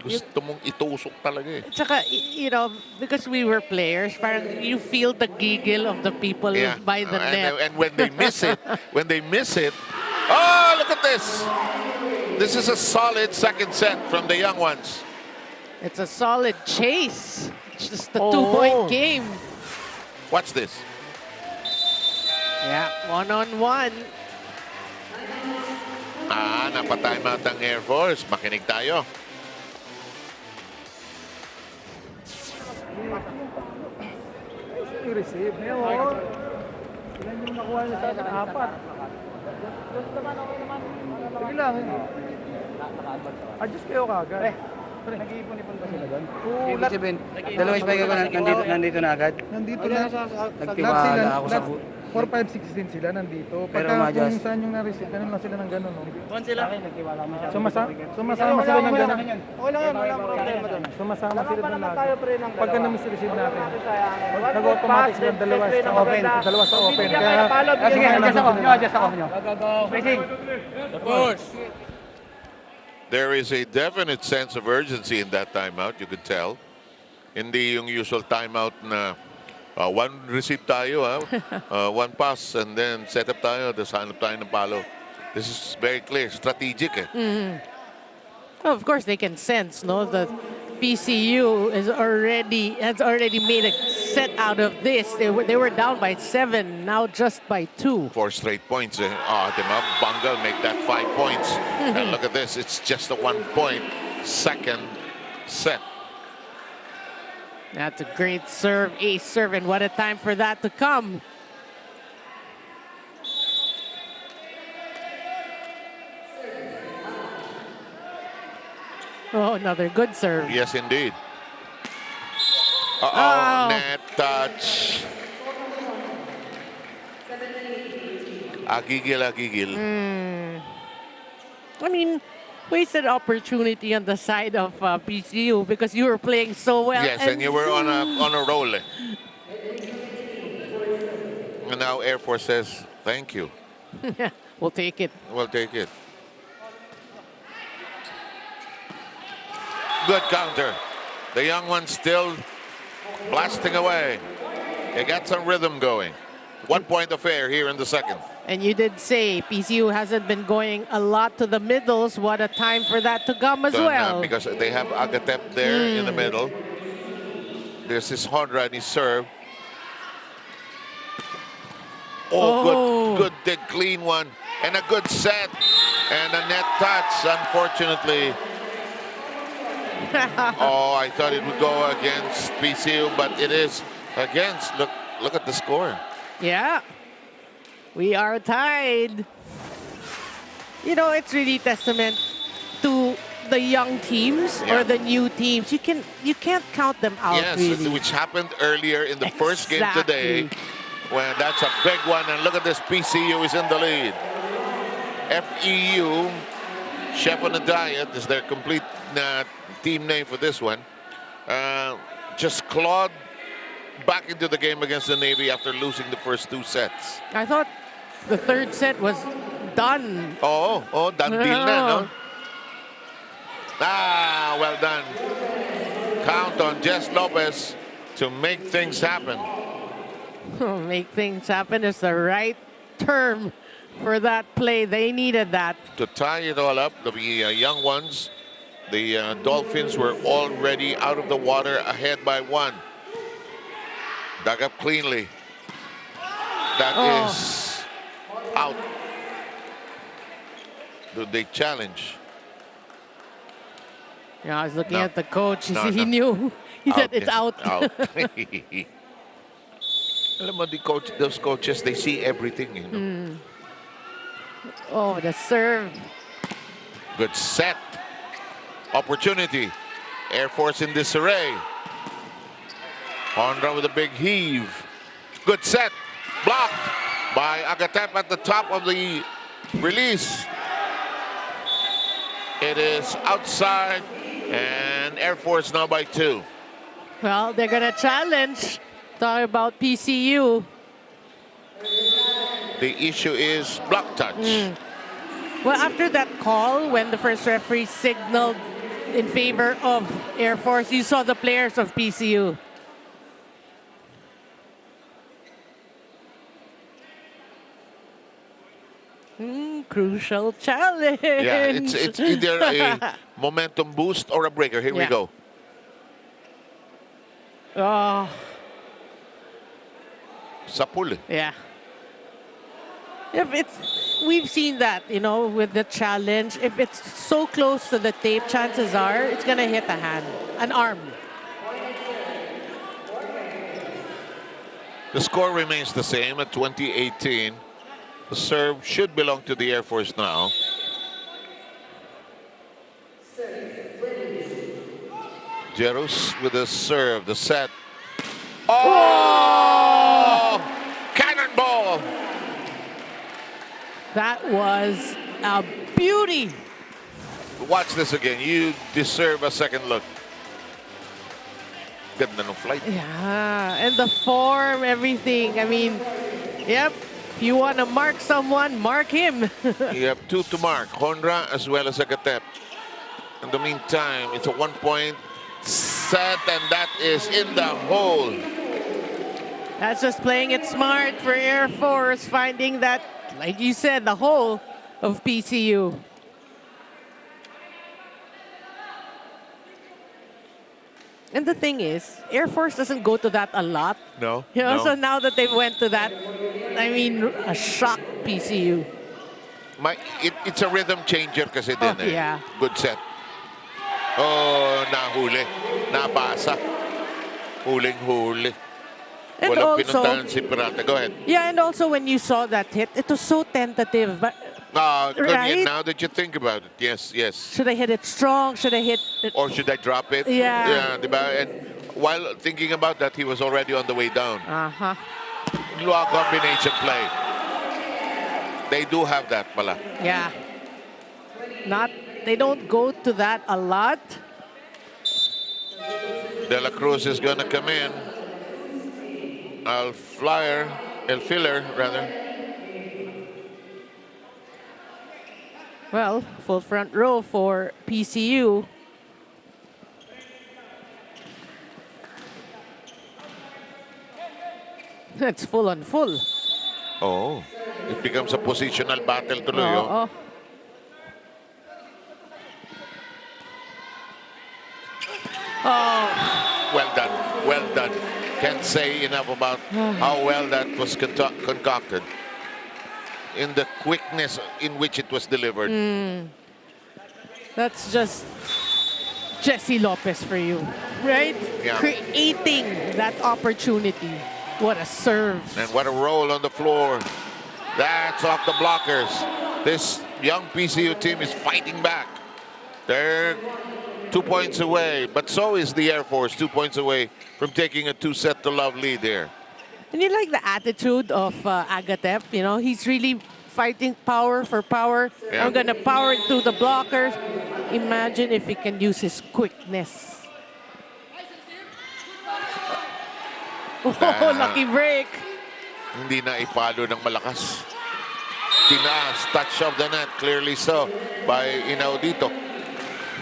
Speaker 2: gusto mong itusok talaga eh.
Speaker 3: Tsaka, you know, because we were players, parang you feel the giggle of the people by the net.
Speaker 2: And when they miss it, oh, look at this. This is a solid second set from the young ones.
Speaker 3: It's a solid chase. It's just a 2-point game.
Speaker 2: Watch this.
Speaker 3: Yeah, one-on-one.
Speaker 2: Napatime out ang Air Force. Makinig tayo.
Speaker 5: Yung receive. Ngayon, ilan yung nakuha niya sa akin? 4. Sige lang. Adjust kayo kagad. Nag-iipon-ipon pa sila doon?
Speaker 6: Ibig sabihin, dalawa spiker ko nandito na agad.
Speaker 5: Nandito na.
Speaker 6: Nagtiwala ako sa
Speaker 5: 4, 5, 6 din sila nandito.
Speaker 6: Pero
Speaker 5: Pagka kung saan yung na-receive, ganun lang sila ng ganun. No?
Speaker 6: sila.
Speaker 5: Sumasama sila ng ganun.
Speaker 6: Wala problema doon.
Speaker 5: Sumasama sila ng lagi. Pagka na-receive natin, nag-automatic silang dalawa sa open. Kaya,
Speaker 6: Sige, adjust ako nyo. Racing.
Speaker 2: Of course. There is a definite sense of urgency in that timeout, you could tell. Hindi yung usual timeout na one receive tayo, one pass, and then set up tayo, tapos hanap tayo ng palo. This is very clear, strategic eh.
Speaker 3: Well, of course, they can sense, no, that PCU has already made a set out of this. They were down by 7, now just by 2.
Speaker 2: 4 straight points eh. Diba? Bungle make that 5 points. And look at this, it's just a 1-point second set.
Speaker 3: That's a great serve, ace serve, and what a time for that to come. Oh, another good serve.
Speaker 2: Yes, indeed. Net touch. Agigil.
Speaker 3: I mean, wasted opportunity on the side of PCU because you were playing so well.
Speaker 2: Yes, and you were on a roll. And now Air Force says, thank you.
Speaker 3: We'll take it.
Speaker 2: We'll take it. Good counter. The young one still blasting away. They got some rhythm going. 1 point of air here in the second.
Speaker 3: And you did say PCU hasn't been going a lot to the middles. What a time for that to come as well.
Speaker 2: Because they have Agatep there in the middle. There's this Honrani serve. Good dig, clean one. And a good set. And a net touch, unfortunately. I thought it would go against PCU, but it is against. Look at the score.
Speaker 3: Yeah. We are tied. You know, it's really testament to the young teams or the new teams. You can't count them out.
Speaker 2: Yes,
Speaker 3: really.
Speaker 2: which happened earlier in the first game today. When that's a big one, and look at this, PCU is in the lead. FEU, Chef on a Diet, is their complete team name for this one. Just clawed back into the game against the Navy after losing the first 2 sets.
Speaker 3: I thought the third set was done.
Speaker 2: Done deal na, no? Well done. Count on Jess Lopez to make things happen.
Speaker 3: Make things happen is the right term for that play. They needed that.
Speaker 2: To tie it all up, the young ones, the Dolphins were already out of the water ahead by 1. Dug up cleanly. That is out. Do they challenge?
Speaker 3: Yeah, I was looking at the coach. He knew. He said it's out.
Speaker 2: Alam mo, those coaches, they see everything, you know.
Speaker 3: Oh, the serve.
Speaker 2: Good set. Opportunity. Air Force in disarray. Honra with a big heave. Good set. Blocked by Agatep at the top of the release. It is outside, and Air Force now by 2.
Speaker 3: Well, they're going to challenge. Talk about PCU.
Speaker 2: The issue is block touch.
Speaker 3: Well, after that call, when the first referee signaled in favor of Air Force, you saw the players of PCU. Crucial challenge.
Speaker 2: Yeah, it's either a momentum boost or a breaker. Here we go.
Speaker 3: Oh.
Speaker 2: Sapul.
Speaker 3: Yeah. We've seen that, you know, with the challenge. If it's so close to the tape, chances are it's gonna hit a hand, an arm.
Speaker 2: The score remains the same at 2018. The serve should belong to the Air Force now. Jerus with a serve, the set. Oh! Cannonball!
Speaker 3: That was a beauty.
Speaker 2: Watch this again. You deserve a second look. Ganda ng flight.
Speaker 3: Yeah, and the form, everything. I mean, yep. If you want to mark someone, mark him.
Speaker 2: You have 2 to mark, Honra as well as Agatep. In the meantime, it's a 1-point set, and that is in the hole.
Speaker 3: That's just playing it smart for Air Force, finding that, like you said, the hole of PCU. And the thing is, Air Force doesn't go to that a lot.
Speaker 2: No.
Speaker 3: You know,
Speaker 2: no.
Speaker 3: so now that they went to that, I mean, a shock PCU.
Speaker 2: It's a rhythm changer kasi din eh.
Speaker 3: Yeah.
Speaker 2: Good set. Oh, nahuli. Nabasa. Huling-huli.
Speaker 3: And
Speaker 2: Walang
Speaker 3: also,
Speaker 2: pinuntahan si Pirata. Go ahead.
Speaker 3: yeah, and also when you saw that hit, it was so tentative. But
Speaker 2: Right? Now that you think about it, yes.
Speaker 3: should I hit it strong? Should I hit it?
Speaker 2: Or should I drop it?
Speaker 3: Yeah.
Speaker 2: Diba? And while thinking about that, he was already on the way down.
Speaker 3: Uh-huh.
Speaker 2: Luau combination play. They do have that pala.
Speaker 3: Yeah. They don't go to that a lot.
Speaker 2: De La Cruz is going to come in. El Filler, rather.
Speaker 3: Well, full front row for PCU. It's full on full.
Speaker 2: Oh, it becomes a positional battle tuloy. Oh.
Speaker 3: Oh.
Speaker 2: Well done. Can't say enough about how well that was concocted. In the quickness in which it was delivered.
Speaker 3: That's just Jesse Lopez for you, right?
Speaker 2: Yeah.
Speaker 3: Creating that opportunity. What a serve.
Speaker 2: And what a roll on the floor. That's off the blockers. This young PCU team is fighting back. They're 2 points away, but so is the Air Force, 2 points away from taking a 2-set-to-love lead there.
Speaker 3: And you like the attitude of Agatep, you know, he's really fighting power for power.
Speaker 2: Yeah.
Speaker 3: I'm gonna power it through the blockers. Imagine if he can use his quickness. Oh, lucky break.
Speaker 2: Hindi na ipalo ng malakas. Tinaas, touch of the net, clearly so, by Inaudito.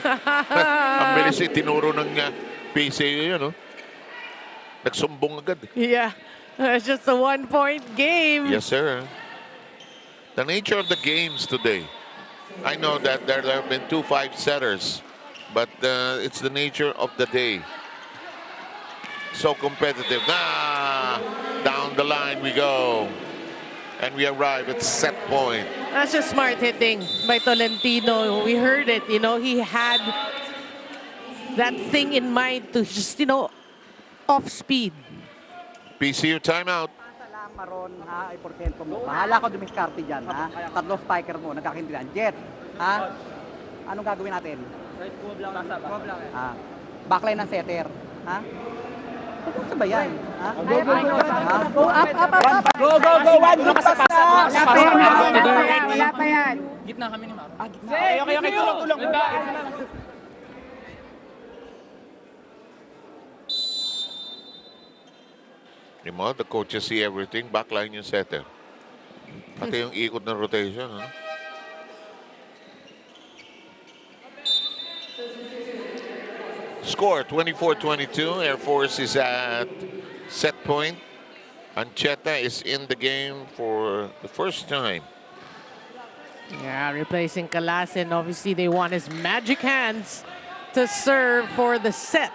Speaker 2: Ang bilis tinuro ng PCU yun, no? Nagsumbong agad.
Speaker 3: Yeah, it's just a 1-point game.
Speaker 2: Yes, sir. The nature of the games today. I know that there have been 2 5-setters, but it's the nature of the day. So competitive. Down the line we go. And we arrive at set point.
Speaker 3: That's just smart hitting by Tolentino. We heard it, you know, he had that thing in mind to just, you know, off speed.
Speaker 2: PCU timeout.
Speaker 6: Pasa lang maron ha, ay porsyento mo. Bahala ko dumiskarte dyan ha. Tatlo spiker mo, nagkakintilan. Jet, ha? Anong gagawin natin? Right, kuwab lang. backline ng setter. Ha? Ano ba yan? Ha?
Speaker 5: Go, go, go,
Speaker 6: Ha? Go, up, up, up, up.
Speaker 5: Go, go, go! One, go! Pasa!
Speaker 9: Wala pa yan, wala pa yan.
Speaker 5: Gitna kami ni Maro. Okay, tulong.
Speaker 2: The coaches see everything. Backline yung setter. Pati yung ikot ng rotation. Ha? Score 24-22. Air Force is at set point. Ancheta is in the game for the first time.
Speaker 3: Yeah, replacing Kalasin. Obviously, they want his magic hands to serve for the set.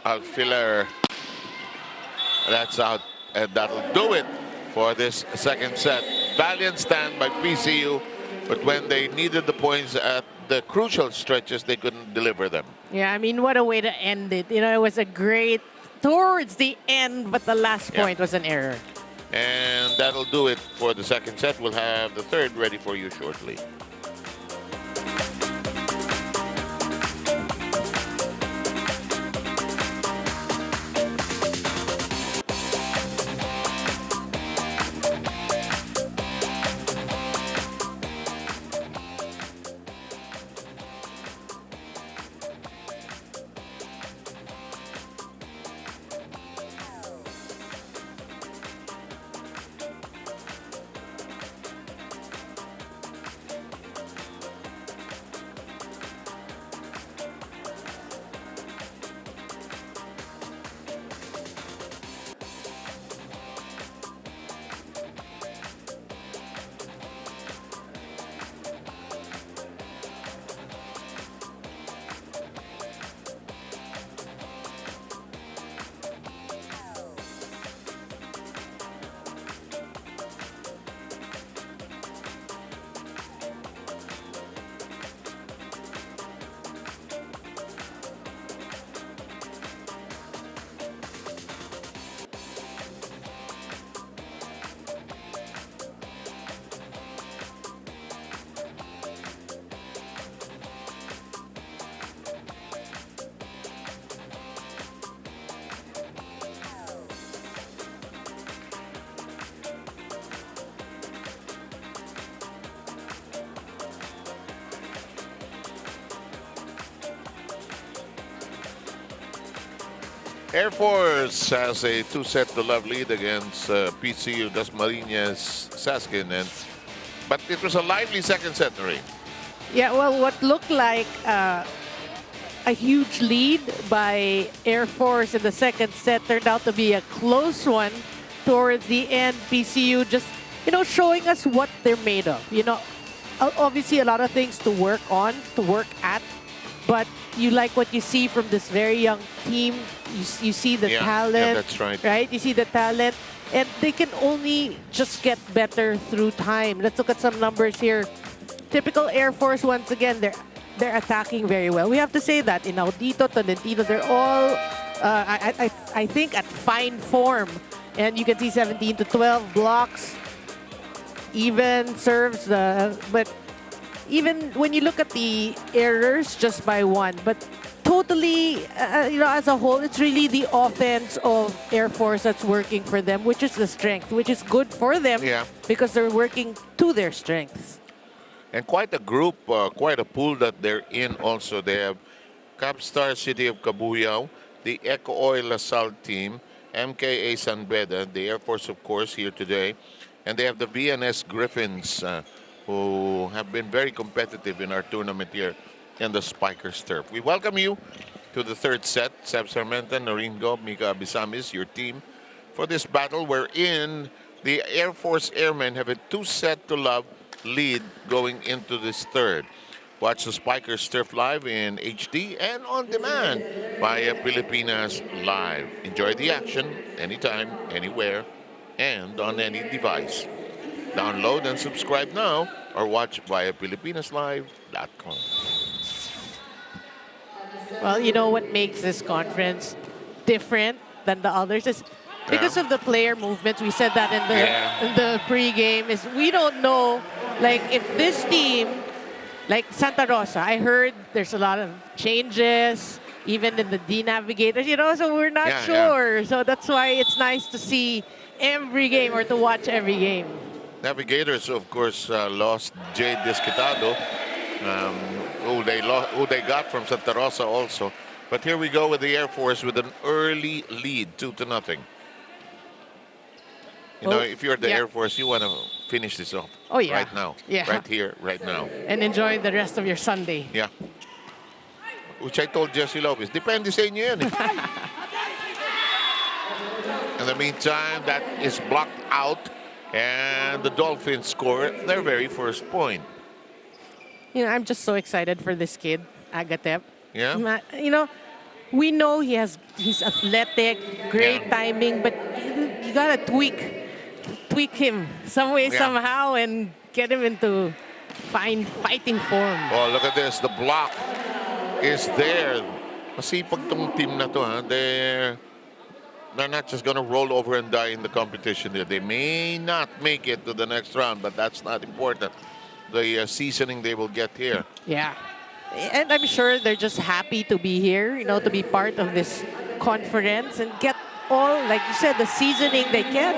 Speaker 2: Outfielder. That's out, and that'll do it for this second set. Valiant stand by PCU, but when they needed the points at the crucial stretches, they couldn't deliver them.
Speaker 3: Yeah, I mean, what a way to end it. You know, it was a great towards the end, but the last point was an error.
Speaker 2: And that'll do it for the second set. We'll have the third ready for you shortly. Air Force has a 2-set-to-love lead against PCU, Dasmariñas, SASKIN, but it was a lively second set, Noreen.
Speaker 3: Yeah, well, what looked like a huge lead by Air Force in the second set turned out to be a close one towards the end. PCU just, showing us what they're made of. Obviously a lot of things to work on, to work at, but you like what you see from this very young team. You see the talent.
Speaker 2: Yeah, that's right.
Speaker 3: You see the talent. And they can only just get better through time. Let's look at some numbers here. Typical Air Force, once again, they're attacking very well. We have to say that. Inaudito, Tolentino, they're all, I think, at fine form. And you can see 17 to 12 blocks, even serves, but even when you look at the errors, just by one. But totally, as a whole, it's really the offense of Air Force that's working for them, which is the strength, which is good for them because they're working to their strengths.
Speaker 2: And quite a group, quite a pool that they're in also. They have Capstar City of Cabuyao, the Eco Oil LaSalle team, MKA San Beda, the Air Force, of course, here today. And they have the VNS Griffins, who have been very competitive in our tournament here in the Spikers turf. We welcome you to the third set. Seb Sarmenta, Noreen Go, Mika Abisamis, your team, for this battle wherein the Air Force Airmen have a 2-set-to-love lead going into this third. Watch the Spikers turf live in HD and on demand via Philippines Live. Enjoy the action anytime, anywhere, and on any device. Download and subscribe now or watch via PhilipinasLive.com.
Speaker 3: Well, what makes this conference different than the others is because of the player movements, we said that in the
Speaker 2: Yeah.
Speaker 3: in the pregame, is we don't know, like, if this team, like Santa Rosa, I heard there's a lot of changes, even in the D navigators, so we're not
Speaker 2: Yeah,
Speaker 3: sure. So that's why it's nice to see every game or to watch every game.
Speaker 2: Navigators, of course, lost Jay Desquitado, um, who they got from Santa Rosa also. But here we go with the Air Force with an early lead, 2-0. You know, if you're the
Speaker 3: yeah.
Speaker 2: Air Force, you want to finish this off.
Speaker 3: Oh, yeah.
Speaker 2: Right now.
Speaker 3: Yeah.
Speaker 2: Right here, right now.
Speaker 3: And enjoy the rest of your Sunday.
Speaker 2: Yeah. Which I told Jesse Lopez, depende sa inyo yan eh. In the meantime, that is blocked out. And the Dolphins score their very first point.
Speaker 3: I'm just so excited for this kid, Agatep.
Speaker 2: Yeah.
Speaker 3: We know he's athletic, great timing, but you gotta tweak him some way, somehow, and get him into fighting form.
Speaker 2: Oh, look at this. The block is there. Masipag tong team na to, ha? They're not just going to roll over and die in the competition. They may not make it to the next round, but that's not important. The seasoning they will get here.
Speaker 3: Yeah. And I'm sure they're just happy to be here, to be part of this conference and get all, like you said, the seasoning they can.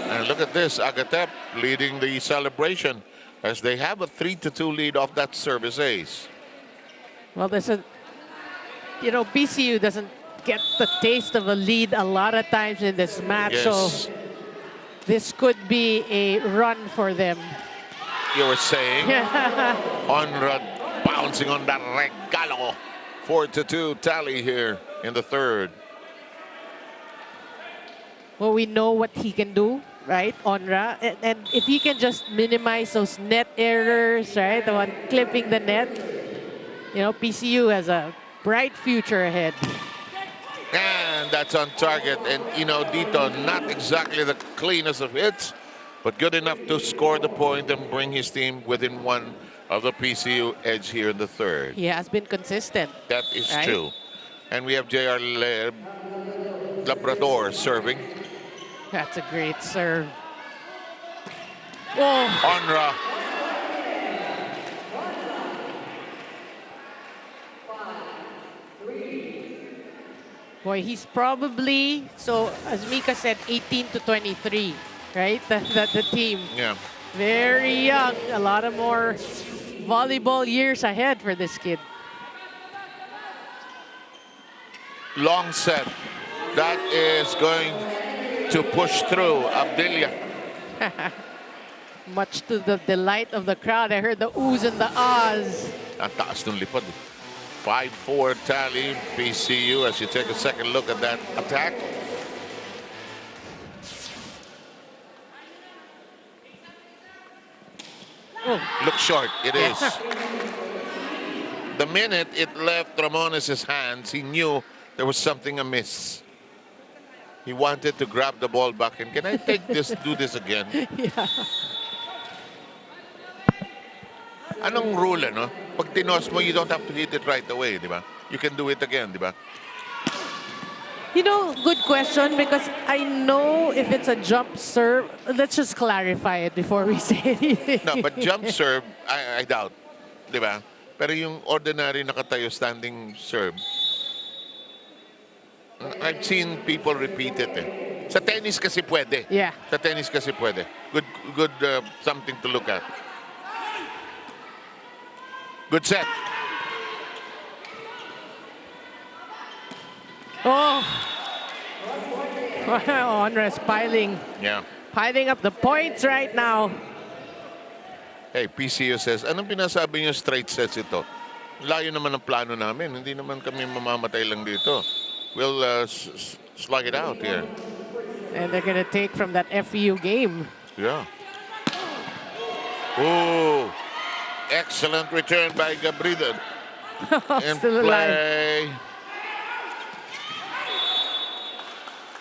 Speaker 2: And look at this. Agatep leading the celebration as they have a 3-2 lead off that service ace.
Speaker 3: Well, PCU doesn't get the taste of a lead a lot of times in this match.
Speaker 2: Yes.
Speaker 3: So this could be a run for them.
Speaker 2: You were saying, Onrad bouncing on that regalo. 4-2 tally here in the third.
Speaker 3: Well, we know what he can do, right, Onra? And if he can just minimize those net errors, right, the one clipping the net, PCU has a bright future ahead.
Speaker 2: And that's on target. And, Dito, not exactly the cleanest of hits, but good enough to score the point and bring his team within one of the PCU edge here in the third.
Speaker 3: He has been consistent.
Speaker 2: That is
Speaker 3: right?
Speaker 2: true. And we have J.R. Labrador serving.
Speaker 3: That's a great serve. Oh.
Speaker 2: Onra.
Speaker 3: Boy, he's probably, so as Mika said, 18-23, right? The team.
Speaker 2: Yeah.
Speaker 3: Very young. A lot of more volleyball years ahead for this kid.
Speaker 2: Long set. That is going to push through Abdilia.
Speaker 3: Much to the delight of the crowd. I heard the oohs and the ahs.
Speaker 2: Ang taas ng lipad. 5-4 tally, PCU, as you take a second look at that attack.
Speaker 3: Oh.
Speaker 2: Look short, it is. The minute it left Ramones' hands, he knew there was something amiss. He wanted to grab the ball back and, can I take this, do this again?
Speaker 3: Yeah.
Speaker 2: Anong rule, no? Pag tinos mo, you don't have to hit it right away, di ba? You can do it again, di ba?
Speaker 3: Good question, because I know if it's a jump serve, let's just clarify it before we say anything.
Speaker 2: No, but jump serve, I doubt, di ba? Pero yung ordinary nakatayo standing serve, I've seen people repeat it eh. Sa tennis kasi pwede.
Speaker 3: Yeah.
Speaker 2: Sa tennis kasi pwede. Good something to look at. Good set.
Speaker 3: Oh. Onra's piling up the points right now.
Speaker 2: Hey, PCU says, anong pinasabi niyo straight sets ito? Layo naman ang plano namin. Hindi naman kami mamamatay lang dito. We'll slug it out here.
Speaker 3: And they're going to take from that FEU game.
Speaker 2: Yeah. Oh. Excellent return by Gabrida. And
Speaker 3: Still
Speaker 2: play.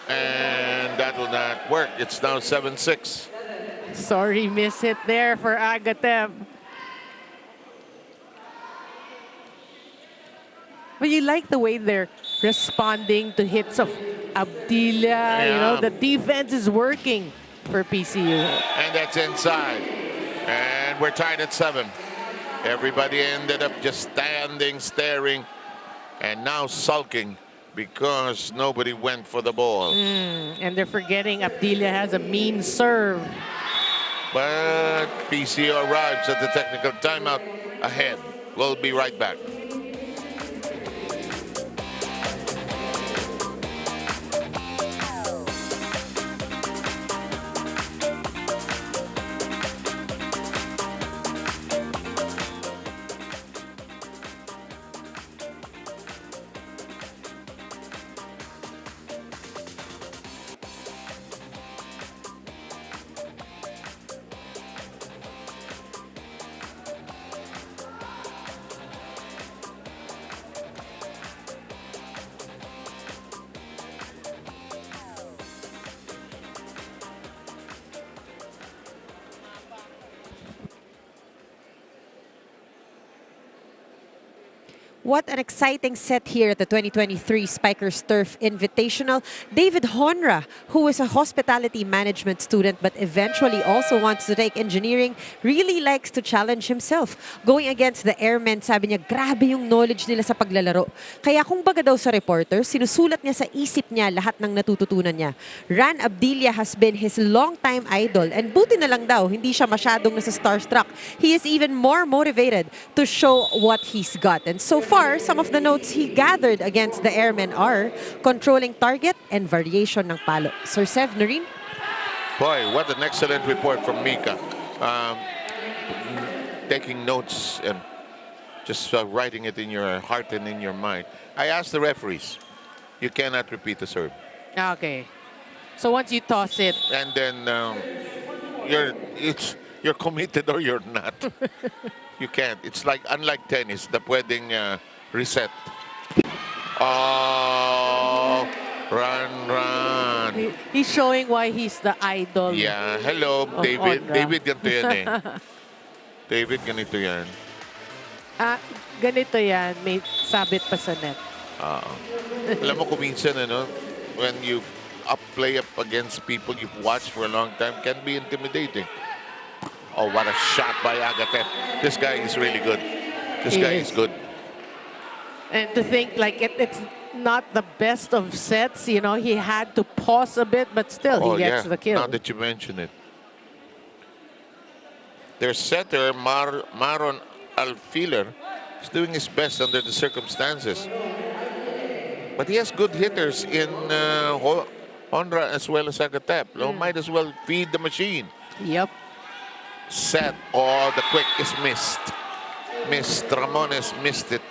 Speaker 2: And that will not work. It's now 7-6.
Speaker 3: Sorry, miss hit there for Agatep. But you like the way they're responding to hits of Abdilia. You know, the defense is working for PCU.
Speaker 2: And that's inside. And we're tied at 7. Everybody ended up just standing, staring, and now sulking because nobody went for the ball.
Speaker 3: And they're forgetting Abdilia has a mean serve.
Speaker 2: But PCU arrives at the technical timeout ahead. We'll be right back.
Speaker 4: What an exciting set here at the 2023 Spikers Turf Invitational. David Honra, who is a hospitality management student but eventually also wants to take engineering, really likes to challenge himself. Going against the Airmen, sabi niya, grabe yung knowledge nila sa paglalaro. Kaya kung baga daw sa reporter, sinusulat niya sa isip niya lahat ng natututunan niya. Ran Abdilia has been his longtime idol and buti na lang daw, hindi siya masyadong nasa starstruck. He is even more motivated to show what he's got. And so far, some of the notes he gathered against the Airmen are controlling target and variation ng palo. Sir Sev, Noreen?
Speaker 2: Boy, what an excellent report from Mika. Taking notes and just writing it in your heart and in your mind. I asked the referees, you cannot repeat the serve.
Speaker 3: Okay. So once you toss it.
Speaker 2: And then you're committed or you're not. You can't. It's like, unlike tennis, the pwedeng reset. Oh, run.
Speaker 3: He's showing why he's the idol.
Speaker 2: Yeah, hello, David.
Speaker 3: Honra.
Speaker 2: David, ganito yan eh. David, ganito yan.
Speaker 3: Ganito yan. May sabit pa sa net.
Speaker 2: Alam mo, kuminsan, ano, when you play up against people you've watched for a long time, can be intimidating. Oh, what a shot by Agatep. This guy is really good. This guy is good.
Speaker 3: And to think, like, it's not the best of sets, you know, he had to pause a bit, but still he gets the kill.
Speaker 2: Now that you mention it. Their setter, Maron Alfiler, is doing his best under the circumstances. But he has good hitters in Honra as well as Agatep. Might as well feed the machine.
Speaker 3: Yep.
Speaker 2: Set. Oh, the quick is missed. Ramones missed it.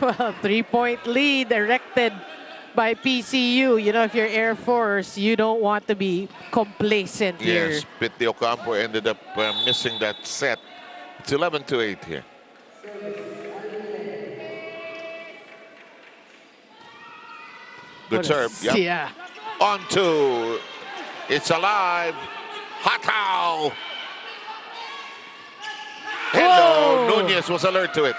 Speaker 3: Well, 3-point lead erected by PCU. You know, if you're Air Force, you don't want to be complacent here.
Speaker 2: Yes, but the Ocampo ended up missing that set. It's 11-8 here. Good serve. Yep.
Speaker 3: Yeah.
Speaker 2: On to. It's alive. Hataw. Hello.
Speaker 3: Whoa.
Speaker 2: Nunez was alert to it.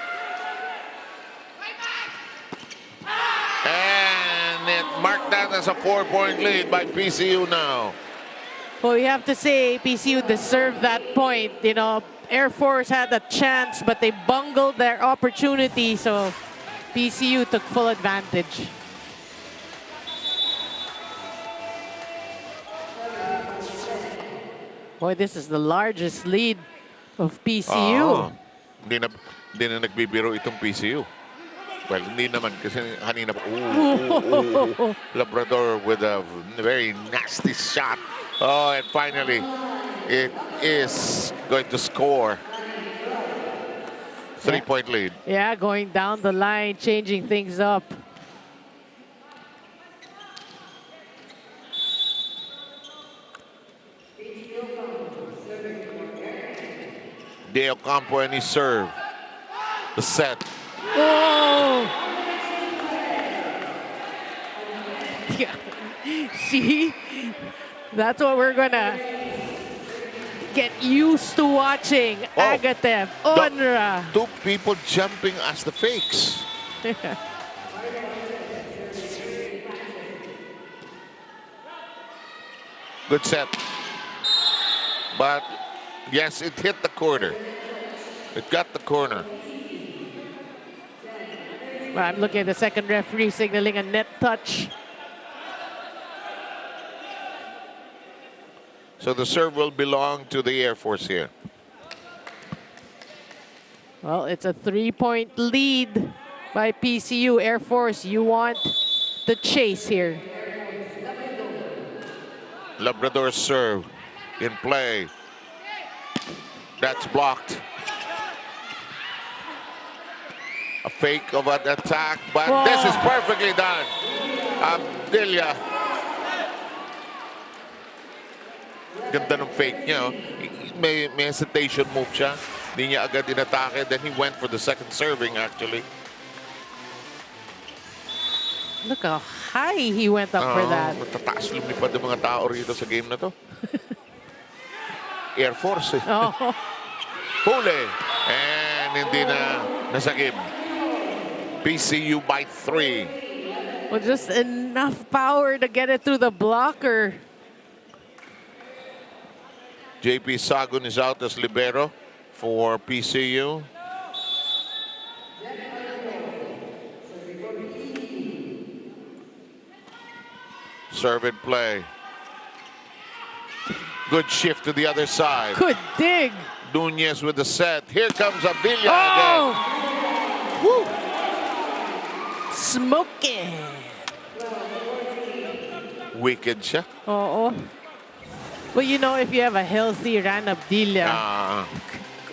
Speaker 2: And it marked that as a 4-point lead by PCU now.
Speaker 3: Well, you have to say PCU deserved that point. You know, Air Force had a chance, but they bungled their opportunity. So PCU took full advantage. Boy, this is the largest lead of PCU.
Speaker 2: Hindi na nagbibiro itong PCU. Well, hindi naman kasi kanina Labrador with a very nasty shot. Oh, and finally, it is going to score. 3-point lead.
Speaker 3: Yeah, going down the line, changing things up.
Speaker 2: De Ocampo and his serve. The set.
Speaker 3: Whoa! Yeah. See? That's what we're gonna get used to watching. Agatep, Onra.
Speaker 2: Two people jumping as the fakes. Good set. But yes, it hit the corner. It got the corner.
Speaker 3: Well, I'm looking at the second referee signaling a net touch.
Speaker 2: So the serve will belong to the Air Force here.
Speaker 3: Well, it's a 3-point lead by PCU. Air Force, you want the chase here.
Speaker 2: Labrador serve in play. That's blocked. A fake of an attack, but
Speaker 3: Whoa.
Speaker 2: this is perfectly done. Abdilia. Ganda ng fake niya. May hesitation move siya. Hindi niya agad inatake. Then he went for the second serving actually.
Speaker 3: Look how high he went up for that.
Speaker 2: Matataas lumipad yung mga tao rito sa game na to. Air Force.
Speaker 3: Oh.
Speaker 2: Huli. And hindi na nasagip. PCU by 3.
Speaker 3: Well, just enough power to get it through the blocker.
Speaker 2: JP Sagun is out as libero for PCU. Serve and play. Good shift to the other side.
Speaker 3: Good dig.
Speaker 2: Nunez with the set. Here comes Abdilia
Speaker 3: Oh!
Speaker 2: again. Woo!
Speaker 3: Smoking.
Speaker 2: Wicked siya.
Speaker 3: Oh. Well, you know, if you have a healthy Ran Abdilia,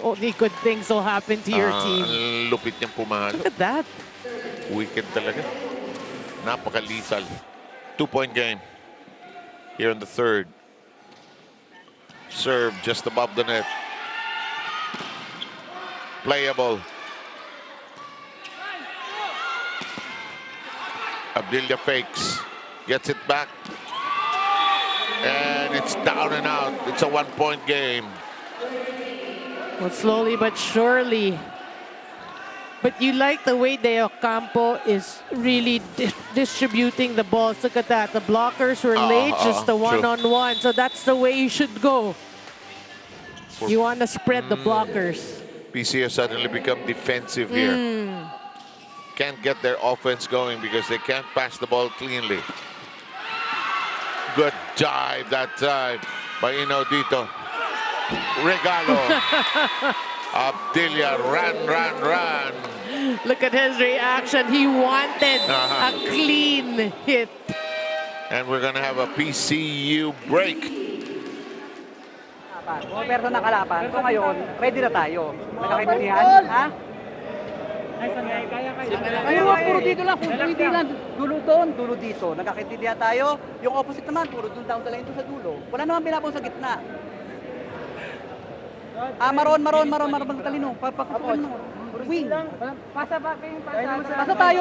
Speaker 3: only good things will happen to your team.
Speaker 2: Ang lupit niyang pumalo.
Speaker 3: Look at that.
Speaker 2: Wicked talaga. Napakalisal. 2-point game. Here in the third. Serve just above the net. Playable. Abdilia fakes. Gets it back. And it's down and out. It's a 1-point game.
Speaker 3: Well, slowly but surely. But you like the way De Ocampo is really distributing the balls. Look at that. The blockers were late, just the one-on-one. So that's the way you should go. You want to spread the blockers.
Speaker 2: PCU suddenly become defensive here. Can't get their offense going because they can't pass the ball cleanly. Good dive that time by Inaudito. Regalo. Abdilia run.
Speaker 3: Look at his reaction. He wanted a clean hit.
Speaker 2: And we're going to have a PCU break.
Speaker 6: Kung meron na kalaban, so ngayon, ready na tayo. Nagkakaintindihan? Ha? Kaya puro dito lang, hindi lang. Dulo doon, dulo dito. Nagkakaintindihan tayo. Yung opposite naman, puro doon down talaga ito sa dulo. Wala naman binabong sa gitna. Maron, talino. Papakapuan mo. Wing. Pasa tayo.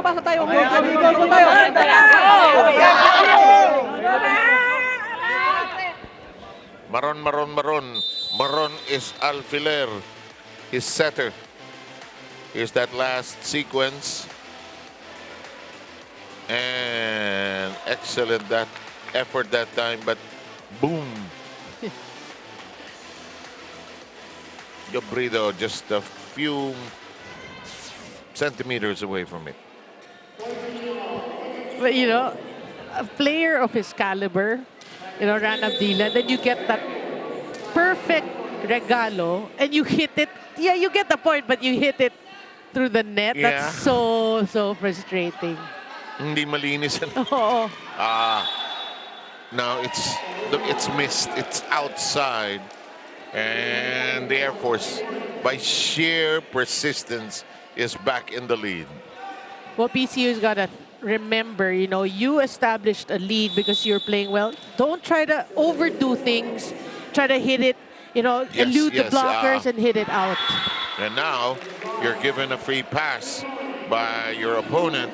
Speaker 2: Maron. Maron is alfiler. His setter. Here's that last sequence. And excellent that effort that time, but boom. Gabrido just a few centimeters away from it.
Speaker 3: But you know, a player of his caliber, you know, Ran Abdilia, then you get that perfect regalo and you hit it. Yeah, you get the point, but you hit it through the net.
Speaker 2: Yeah.
Speaker 3: That's so frustrating.
Speaker 2: Hindi malinis.
Speaker 3: Oo.
Speaker 2: No, it's missed. It's outside. And the Air Force, by sheer persistence, is back in the lead.
Speaker 3: Well, PCU's got to remember, you know, you established a lead because you're playing well. Don't try to overdo things. Try to hit it, you know, elude the blockers and hit it out.
Speaker 2: And now you're given a free pass by your opponent,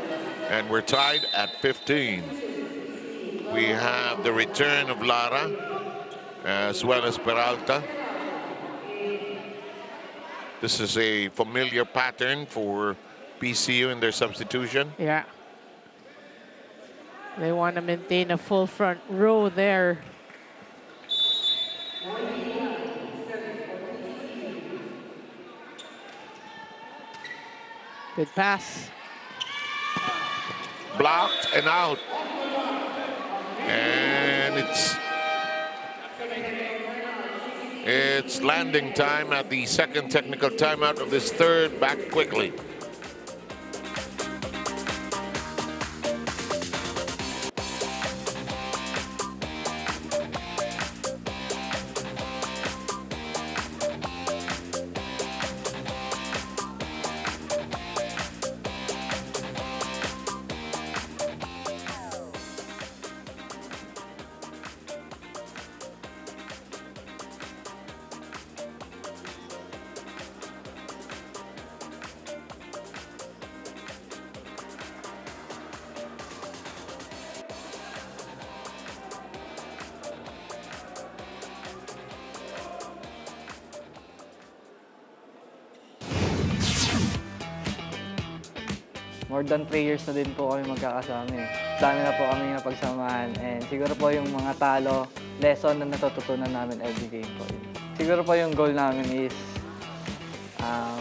Speaker 2: and we're tied at 15. We have the return of Lara as well as Peralta. This is a familiar pattern for PCU in their substitution.
Speaker 3: Yeah. They want to maintain a full front row there. Good pass.
Speaker 2: Blocked and out. And it's landing time at the second technical timeout of this third. Back quickly.
Speaker 10: More than 3 years na din po kami magkakasama eh. Dami na po kami napagsamahan and siguro po yung mga talo, lesson na natututunan namin every game po. Siguro po yung goal namin is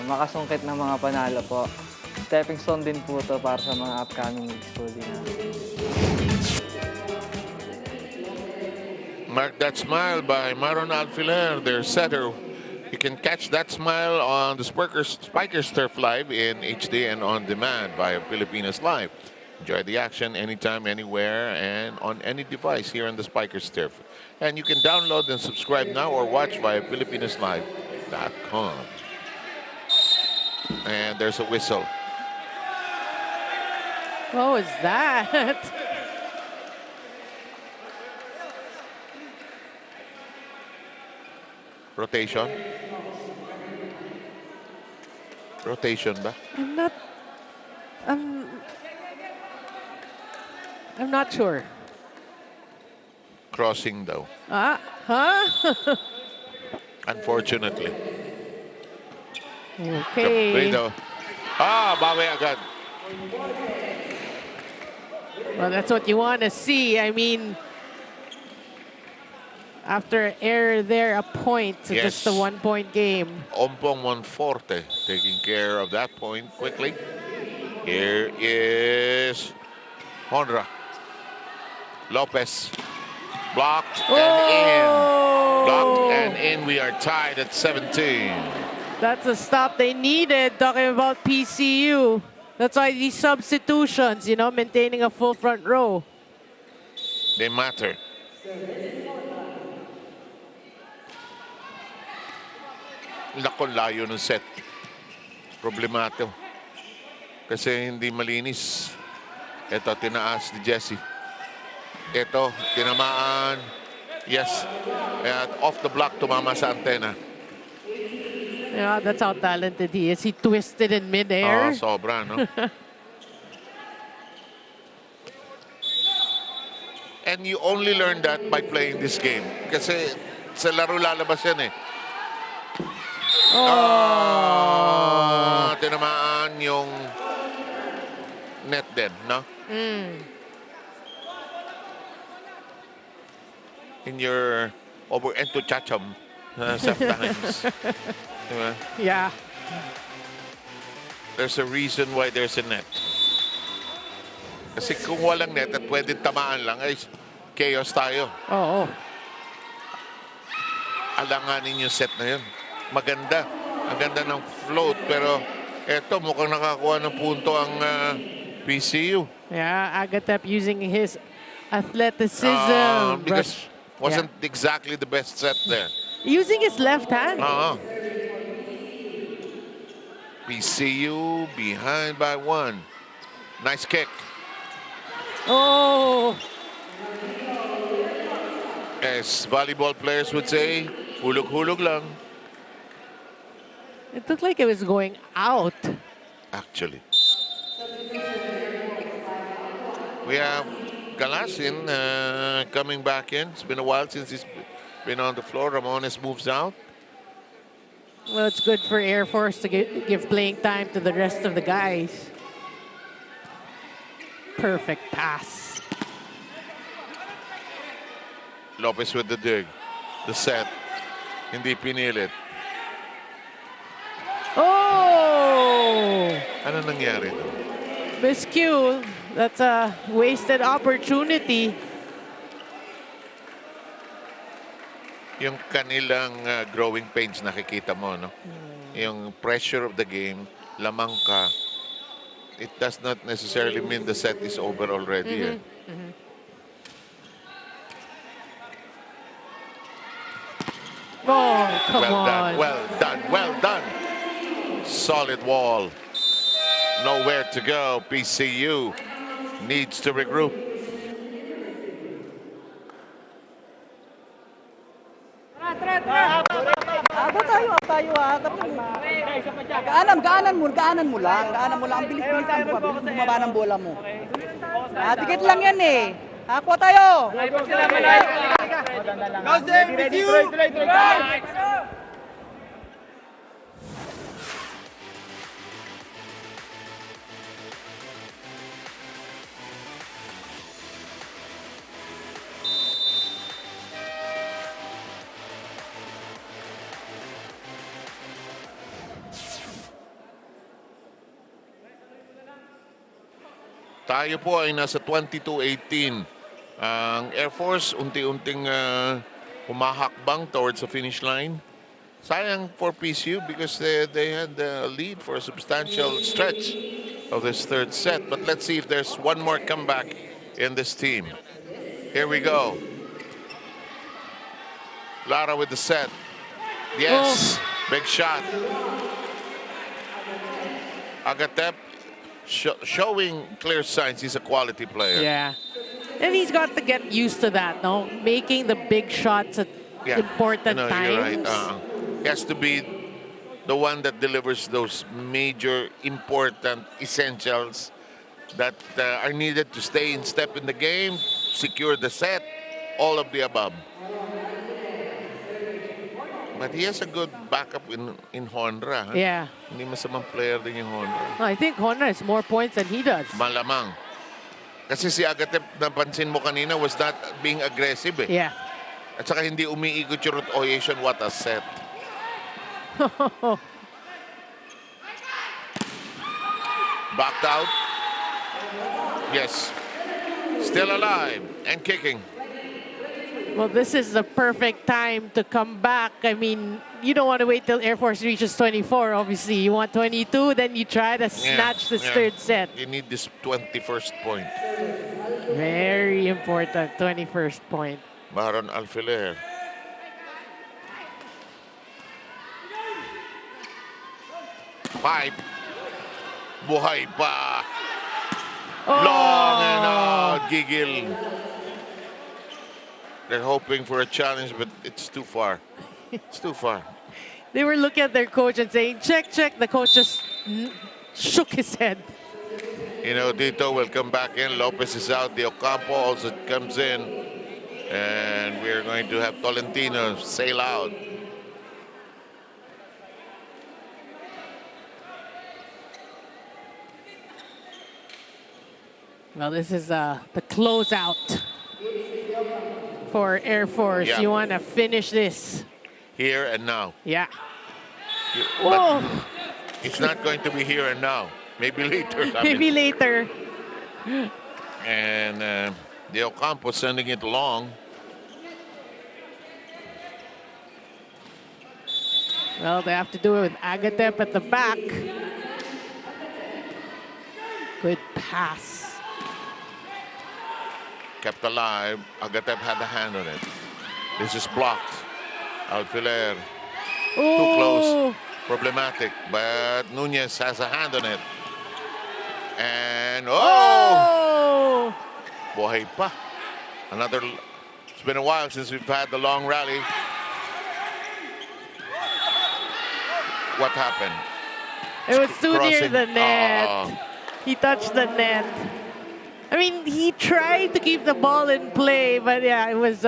Speaker 10: makasungkit ng mga panalo po. Stepping stone din po to para sa mga upcoming weeks po din namin.
Speaker 2: Mark that smile by Maron Alfiler, their setter. You can catch that smile on the Spikers Turf Live in HD and on demand via Philippines Live. Enjoy the action anytime, anywhere, and on any device here on the Spikers Turf. And you can download and subscribe now or watch via PhilippinesLive.com. And there's a whistle.
Speaker 3: What was that?
Speaker 2: Rotation. Rotation ba?
Speaker 3: I'm not sure.
Speaker 2: Crossing daw.
Speaker 3: Huh?
Speaker 2: Unfortunately.
Speaker 3: Okay.
Speaker 2: Bawi agad.
Speaker 3: Well, that's what you want to see. I mean, after error there, a point. So
Speaker 2: Yes.
Speaker 3: just a 1-point game.
Speaker 2: Ompong Monforte taking care of that point quickly. Here is Honra. Lopez. Blocked and in. Blocked and in. We are tied at 17.
Speaker 3: That's a stop they needed, talking about PCU. That's why these substitutions, maintaining a full front row.
Speaker 2: They matter. Naku, layo ng set. Problemato. Kasi hindi malinis. Ito, tinaas ni Jesse. Ito, tinamaan. Yes. At off the block, tumama sa antena.
Speaker 3: Yeah, that's how talented he is. He twisted in midair.
Speaker 2: Sobra, no? And you only learn that by playing this game. Kasi sa laro lalabas yan eh. Tinamaan yung net din, no? In your over-ento chacham sometimes. Diba?
Speaker 3: Yeah.
Speaker 2: There's a reason why there's a net. Kasi kung walang net at pwede tamaan lang, ay chaos tayo.
Speaker 3: Oh.
Speaker 2: Alanganin yung set na yun. Maganda. Ang ganda ng float. Pero eto, mukhang nakakuha ng punto ang PCU.
Speaker 3: Yeah, Agatep using his athleticism.
Speaker 2: Because wasn't exactly the best set there.
Speaker 3: Using his left hand.
Speaker 2: PCU behind by 1. Nice kick.
Speaker 3: Oh.
Speaker 2: As volleyball players would say, hulog-hulog lang.
Speaker 3: It looked like it was going out.
Speaker 2: Actually. We have Galasin coming back in. It's been a while since he's been on the floor. Ramones moves out.
Speaker 3: Well, it's good for Air Force to give playing time to the rest of the guys. Perfect pass.
Speaker 2: Lopez with the dig. The set. Hindi pinilit.
Speaker 3: Oh!
Speaker 2: Ano nangyari doon?
Speaker 3: Miscue. That's a wasted opportunity.
Speaker 2: Yung kanilang growing pains nakikita mo, no? Yung pressure of the game, lamang ka. It does not necessarily mean the set is over already.
Speaker 3: Oh, come
Speaker 2: Well
Speaker 3: on.
Speaker 2: done, well done, well done. Solid wall. Nowhere to go. PCU needs to regroup.
Speaker 6: Tayo ha. Gaanan mo lang. Ang bilis-bilis lang bumaba ng bola mo. Dikit lang yan eh. Kuha tayo.
Speaker 2: Tayo po ay nasa 22-18. Ang Air Force unti-unting humahakbang towards the finish line. Sayang for PCU because they had the lead for a substantial stretch of this third set. But let's see if there's one more comeback in this team. Here we go. Lara with the set. Yes, big shot. Agatep showing clear signs he's a quality player.
Speaker 3: Yeah. And he's got to get used to that, no? Making the big shots at important times.
Speaker 2: You're right. He has to be the one that delivers those major, important essentials that are needed to stay in step in the game, secure the set, all of the above. But he has a good backup in Honra. Huh?
Speaker 3: Yeah.
Speaker 2: Hindi masamang player din yung Honra.
Speaker 3: I think Honra has more points than he does.
Speaker 2: Malamang. Kasi si Agatep, napansin mo kanina, was not being aggressive eh.
Speaker 3: Yeah.
Speaker 2: At saka hindi umiikot yung rotation, what a set. Backed out. Yes. Still alive and kicking.
Speaker 3: Well, this is the perfect time to come back. I mean, you don't want to wait till Air Force reaches 24, obviously. You want 22, then you try to snatch this third set.
Speaker 2: You need this 21st point.
Speaker 3: Very important, 21st point.
Speaker 2: Maron Alfiler. Pipe. Buhay pa. Long and out. Gigil. They're hoping for a challenge, but it's too far. It's too far.
Speaker 3: They were looking at their coach and saying, check, check. The coach just shook his head.
Speaker 2: You know, Dito will come back in. Lopez is out. De Ocampo also comes in. And we're going to have Tolentino sail out.
Speaker 3: Well, this is the closeout for Air Force.
Speaker 2: Yeah.
Speaker 3: You want to finish this.
Speaker 2: Here and now.
Speaker 3: Yeah.
Speaker 2: But it's not going to be here and now. Maybe later.
Speaker 3: Maybe later.
Speaker 2: And De Ocampo sending it long.
Speaker 3: Well, they have to do it with Agatep at the back. Good pass.
Speaker 2: Kept alive. Agatep had a hand on it. This is blocked. Alfiler. Too close. Problematic. But Nunez has a hand on it. And Buhay pa. Another. It's been a while since we've had the long rally. What happened?
Speaker 3: It was too near
Speaker 2: Crossing.
Speaker 3: the net. He touched the net. I mean, he tried to keep the ball in play, but yeah, it was...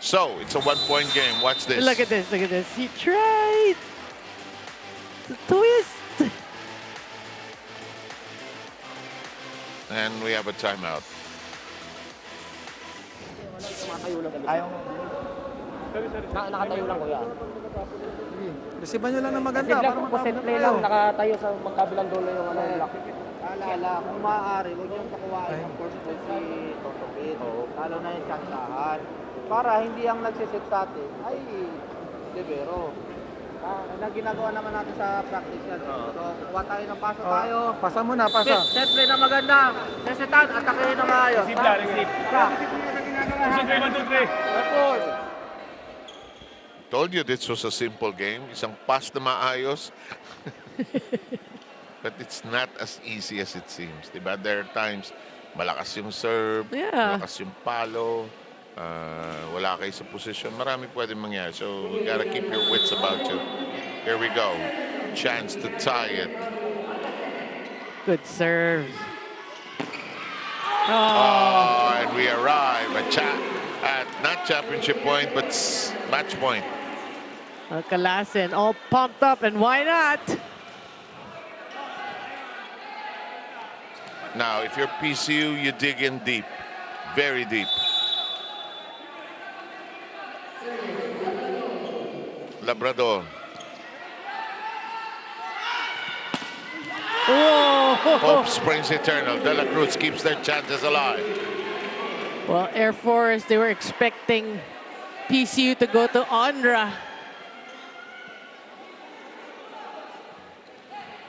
Speaker 2: So, it's a one-point game. Watch this.
Speaker 3: Look at this, look at this. He tried to twist.
Speaker 2: And we have a timeout.
Speaker 11: Nakatayo lang kuya.
Speaker 5: Sige. Resiban nyo lang ng maganda
Speaker 11: Kasi
Speaker 5: para
Speaker 11: lang,
Speaker 5: makabot
Speaker 11: set play
Speaker 5: kayo.
Speaker 11: lang, nakatayo sa magkabilang dulo yung ano, block.
Speaker 6: Alala, kung maaari, huwag niyong pakuhaan ng first point si Totopit. Lalo na yung tsansahan. Para hindi ang nagsisit sa atin ay libero. Na ginagawa naman natin sa practice yan. So, kuha tayo ng pasa tayo.
Speaker 5: Pasa mo na, pasa.
Speaker 6: Set play na maganda. Sesitan, atakehin na maayos.
Speaker 12: Receive lang, receive.
Speaker 6: Of course.
Speaker 2: Told you this was a simple game. Isang pass na maayos. But it's not as easy as it seems. Diba? There are times malakas yung serve, malakas yung palo, wala kayo sa position. Marami pwedeng mangyari. So, you gotta keep your wits about you. Here we go. Chance to tie it.
Speaker 3: Good serve.
Speaker 2: Oh, and we arrive at not championship point, but match point.
Speaker 3: Kalasin all pumped up, and why not?
Speaker 2: Now, if you're PCU, you dig in deep, very deep. Labrador. Hope springs eternal. De La Cruz keeps their chances alive.
Speaker 3: Well, Air Force, they were expecting PCU to go to Ondra.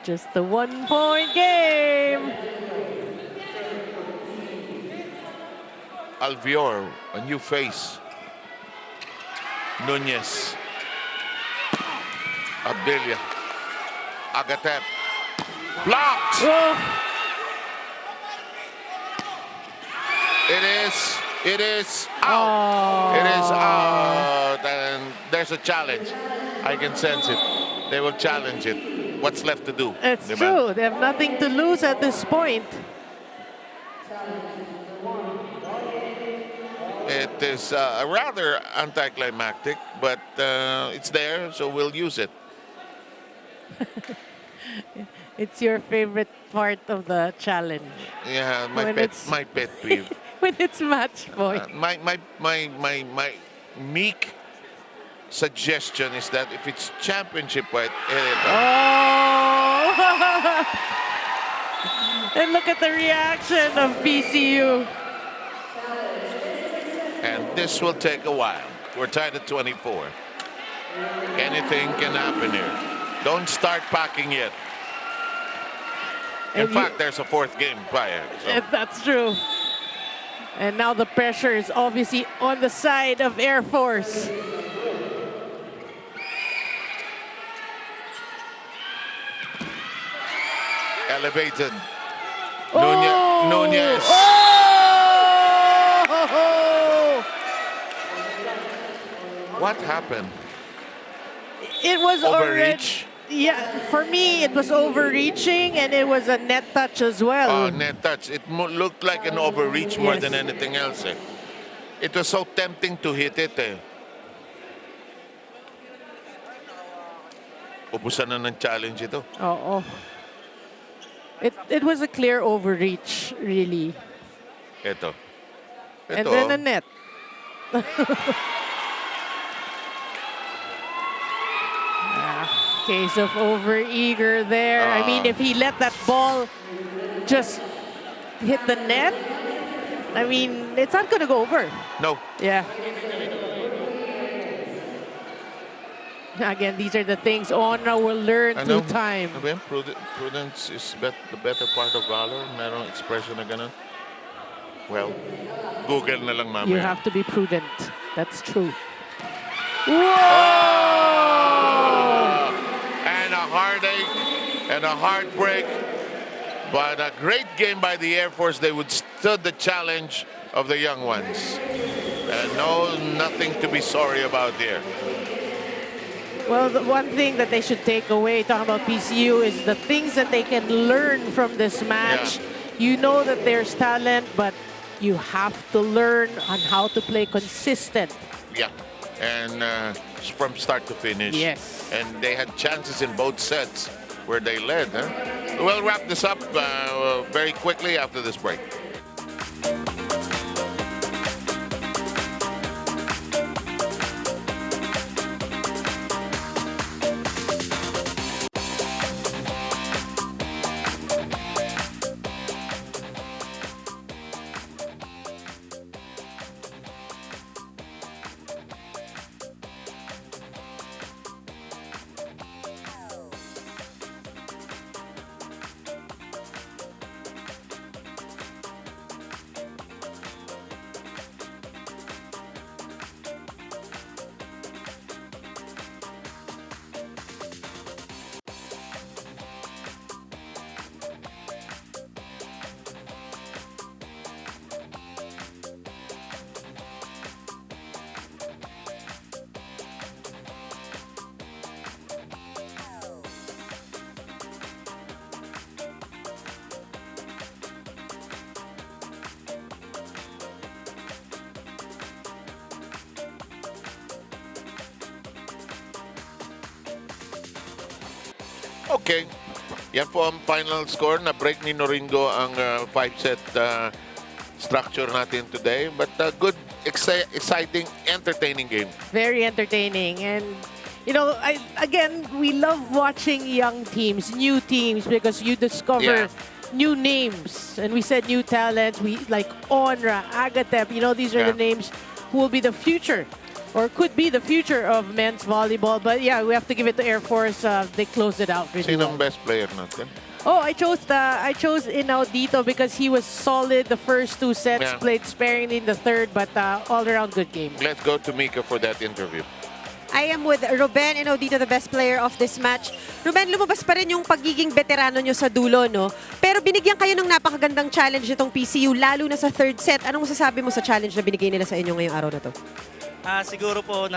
Speaker 3: Just a 1-point game.
Speaker 2: Alvior, a new face. Nunez. Abdelia. Agatep. Blocked! It is out. It is out. And there's a challenge. I can sense it. They will challenge it. What's left to do?
Speaker 3: It's true. They have nothing to lose at this point.
Speaker 2: It is rather anticlimactic, but it's there, so we'll use it.
Speaker 3: It's your favorite part of the challenge.
Speaker 2: Yeah, my pet peeve.
Speaker 3: When it's match point.
Speaker 2: My meek suggestion is that if it's championship point,
Speaker 3: And look at the reaction of PCU.
Speaker 2: And this will take a while. We're tied at 24. Anything can happen here. Don't start packing yet. In fact, there's a fourth game prior. So.
Speaker 3: That's true. And now the pressure is obviously on the side of Air Force.
Speaker 2: Elevated. Nunez. What happened?
Speaker 3: It was
Speaker 2: overreach.
Speaker 3: Yeah, for me, it was overreaching, and it was a net touch as well.
Speaker 2: Net touch. It looked like an overreach more than anything else. It was so tempting to hit it. Ubusan na ng challenge ito.
Speaker 3: It was a clear overreach, really.
Speaker 2: Ito.
Speaker 3: And then a net. Case of over-eager there. I mean, if he let that ball just hit the net, I mean, it's not going to go over.
Speaker 2: No.
Speaker 3: Yeah. Again, these are the things Honra will learn through time.
Speaker 2: Prudence is the better part of valor. Merong expression na ganun. Well, Google na lang mamaya.
Speaker 3: You have to be prudent. That's true. Whoa!
Speaker 2: And a heartache and a heartbreak. But a great game by the Air Force. They withstood the challenge of the young ones. And nothing to be sorry about here.
Speaker 3: Well, the one thing that they should take away, talking about PCU, is the things that they can learn from this match. You know that there's talent, but you have to learn on how to play consistent.
Speaker 2: Yeah, and from start to finish.
Speaker 3: Yes.
Speaker 2: And they had chances in both sets where they led. We'll wrap this up very quickly after this break. Okay. Yan po ang final score. Na-break ni Noringo ang 5-set structure natin today. But good, exciting, entertaining game.
Speaker 3: Very entertaining. And, you know, again, we love watching young teams, new teams, because you discover new names. And we said new talents. We like Onra, Agatep. You know, these are the names who will be the future or could be the future of men's volleyball. But yeah, we have to give it to Air Force. They closed it out really
Speaker 2: Sinong
Speaker 3: well.
Speaker 2: best player natin?
Speaker 3: Oh, I chose Inaudito because he was solid the first 2 sets, played sparingly in the third, but all-around good game.
Speaker 2: Let's go to Mika for that interview.
Speaker 4: I am with Ruben Inaudito, the best player of this match. Ruben, lumabas pa rin yung pagiging veterano nyo sa dulo, no? Pero binigyan kayo ng napakagandang challenge itong PCU, lalo na sa third set. Anong masasabi mo sa challenge na binigay nila sa inyo ngayong araw na to?
Speaker 12: Siguro po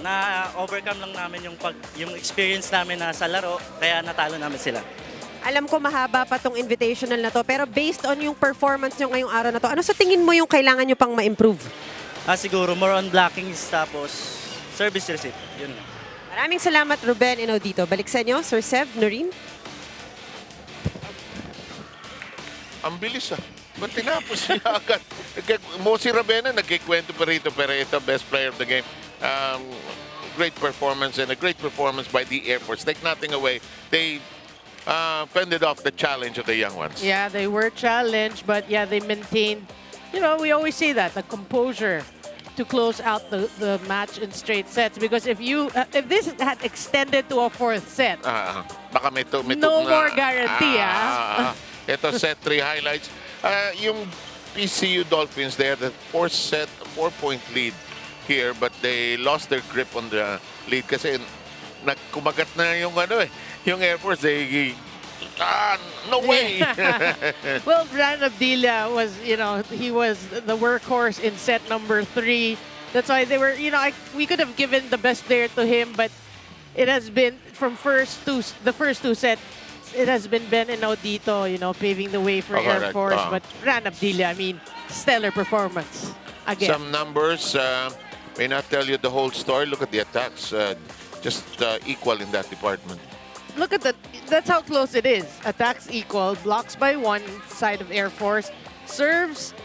Speaker 12: na-overcome lang namin yung experience namin sa laro, kaya natalo namin sila.
Speaker 4: Alam ko mahaba pa tong invitational na to, pero based on yung performance nyo ngayong araw na to, ano sa tingin mo yung kailangan nyo pang ma-improve?
Speaker 12: Siguro more on blockings tapos service receipt. Yun lang.
Speaker 4: Maraming salamat, Ruben Inaudito. Balik sa inyo, Sir Sev, Noreen.
Speaker 2: Ang bilis Ba't tinapos niya agad? Mo si Ravena, nagkikwento pa rito, pero ito, best player of the game. Great performance and a great performance by the Air Force. Take nothing away. They fended off the challenge of the young ones.
Speaker 3: Yeah, they were challenged, but yeah, they maintained, you know, we always say that, the composure to close out the match in straight sets. Because if this had extended to a 4th set,
Speaker 2: baka
Speaker 3: no more guarantee.
Speaker 2: Ito, set 3 highlights. Yung PCU Dolphins, they had a 4-point lead here, but they lost their grip on the lead kasi kumagat na yung yung Air Force. No way.
Speaker 3: Well, Bran Abdilla was, you know, he was the workhorse in set number 3. That's why they were, you know, we could have given the best player to him, but it has been from the first 2 sets. It has been Ben Inaudito, you know, paving the way for Air Force. But Bran Abdilla, I mean, stellar performance again.
Speaker 2: Some numbers may not tell you the whole story. Look at the attacks, just equal in that department.
Speaker 3: Look at that's how close it is. Attacks equal, blocks by 1 side of Air Force, serves,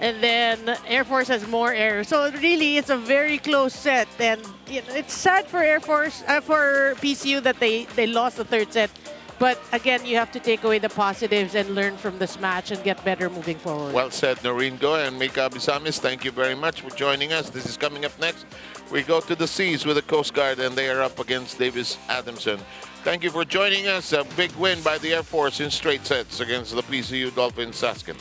Speaker 3: and then Air Force has more errors. So really, it's a very close set, and you know, it's sad for Air Force, for PCU that they lost the 3rd set. But again, you have to take away the positives and learn from this match and get better moving forward.
Speaker 2: Well said, Noreen Go and Mika Abisamis. Thank you very much for joining us. This is coming up next. We go to the seas with the Coast Guard, and they are up against Davis Adamson. Thank you for joining us. A big win by the Air Force in straight sets against the PCU Dolphins SASKIN.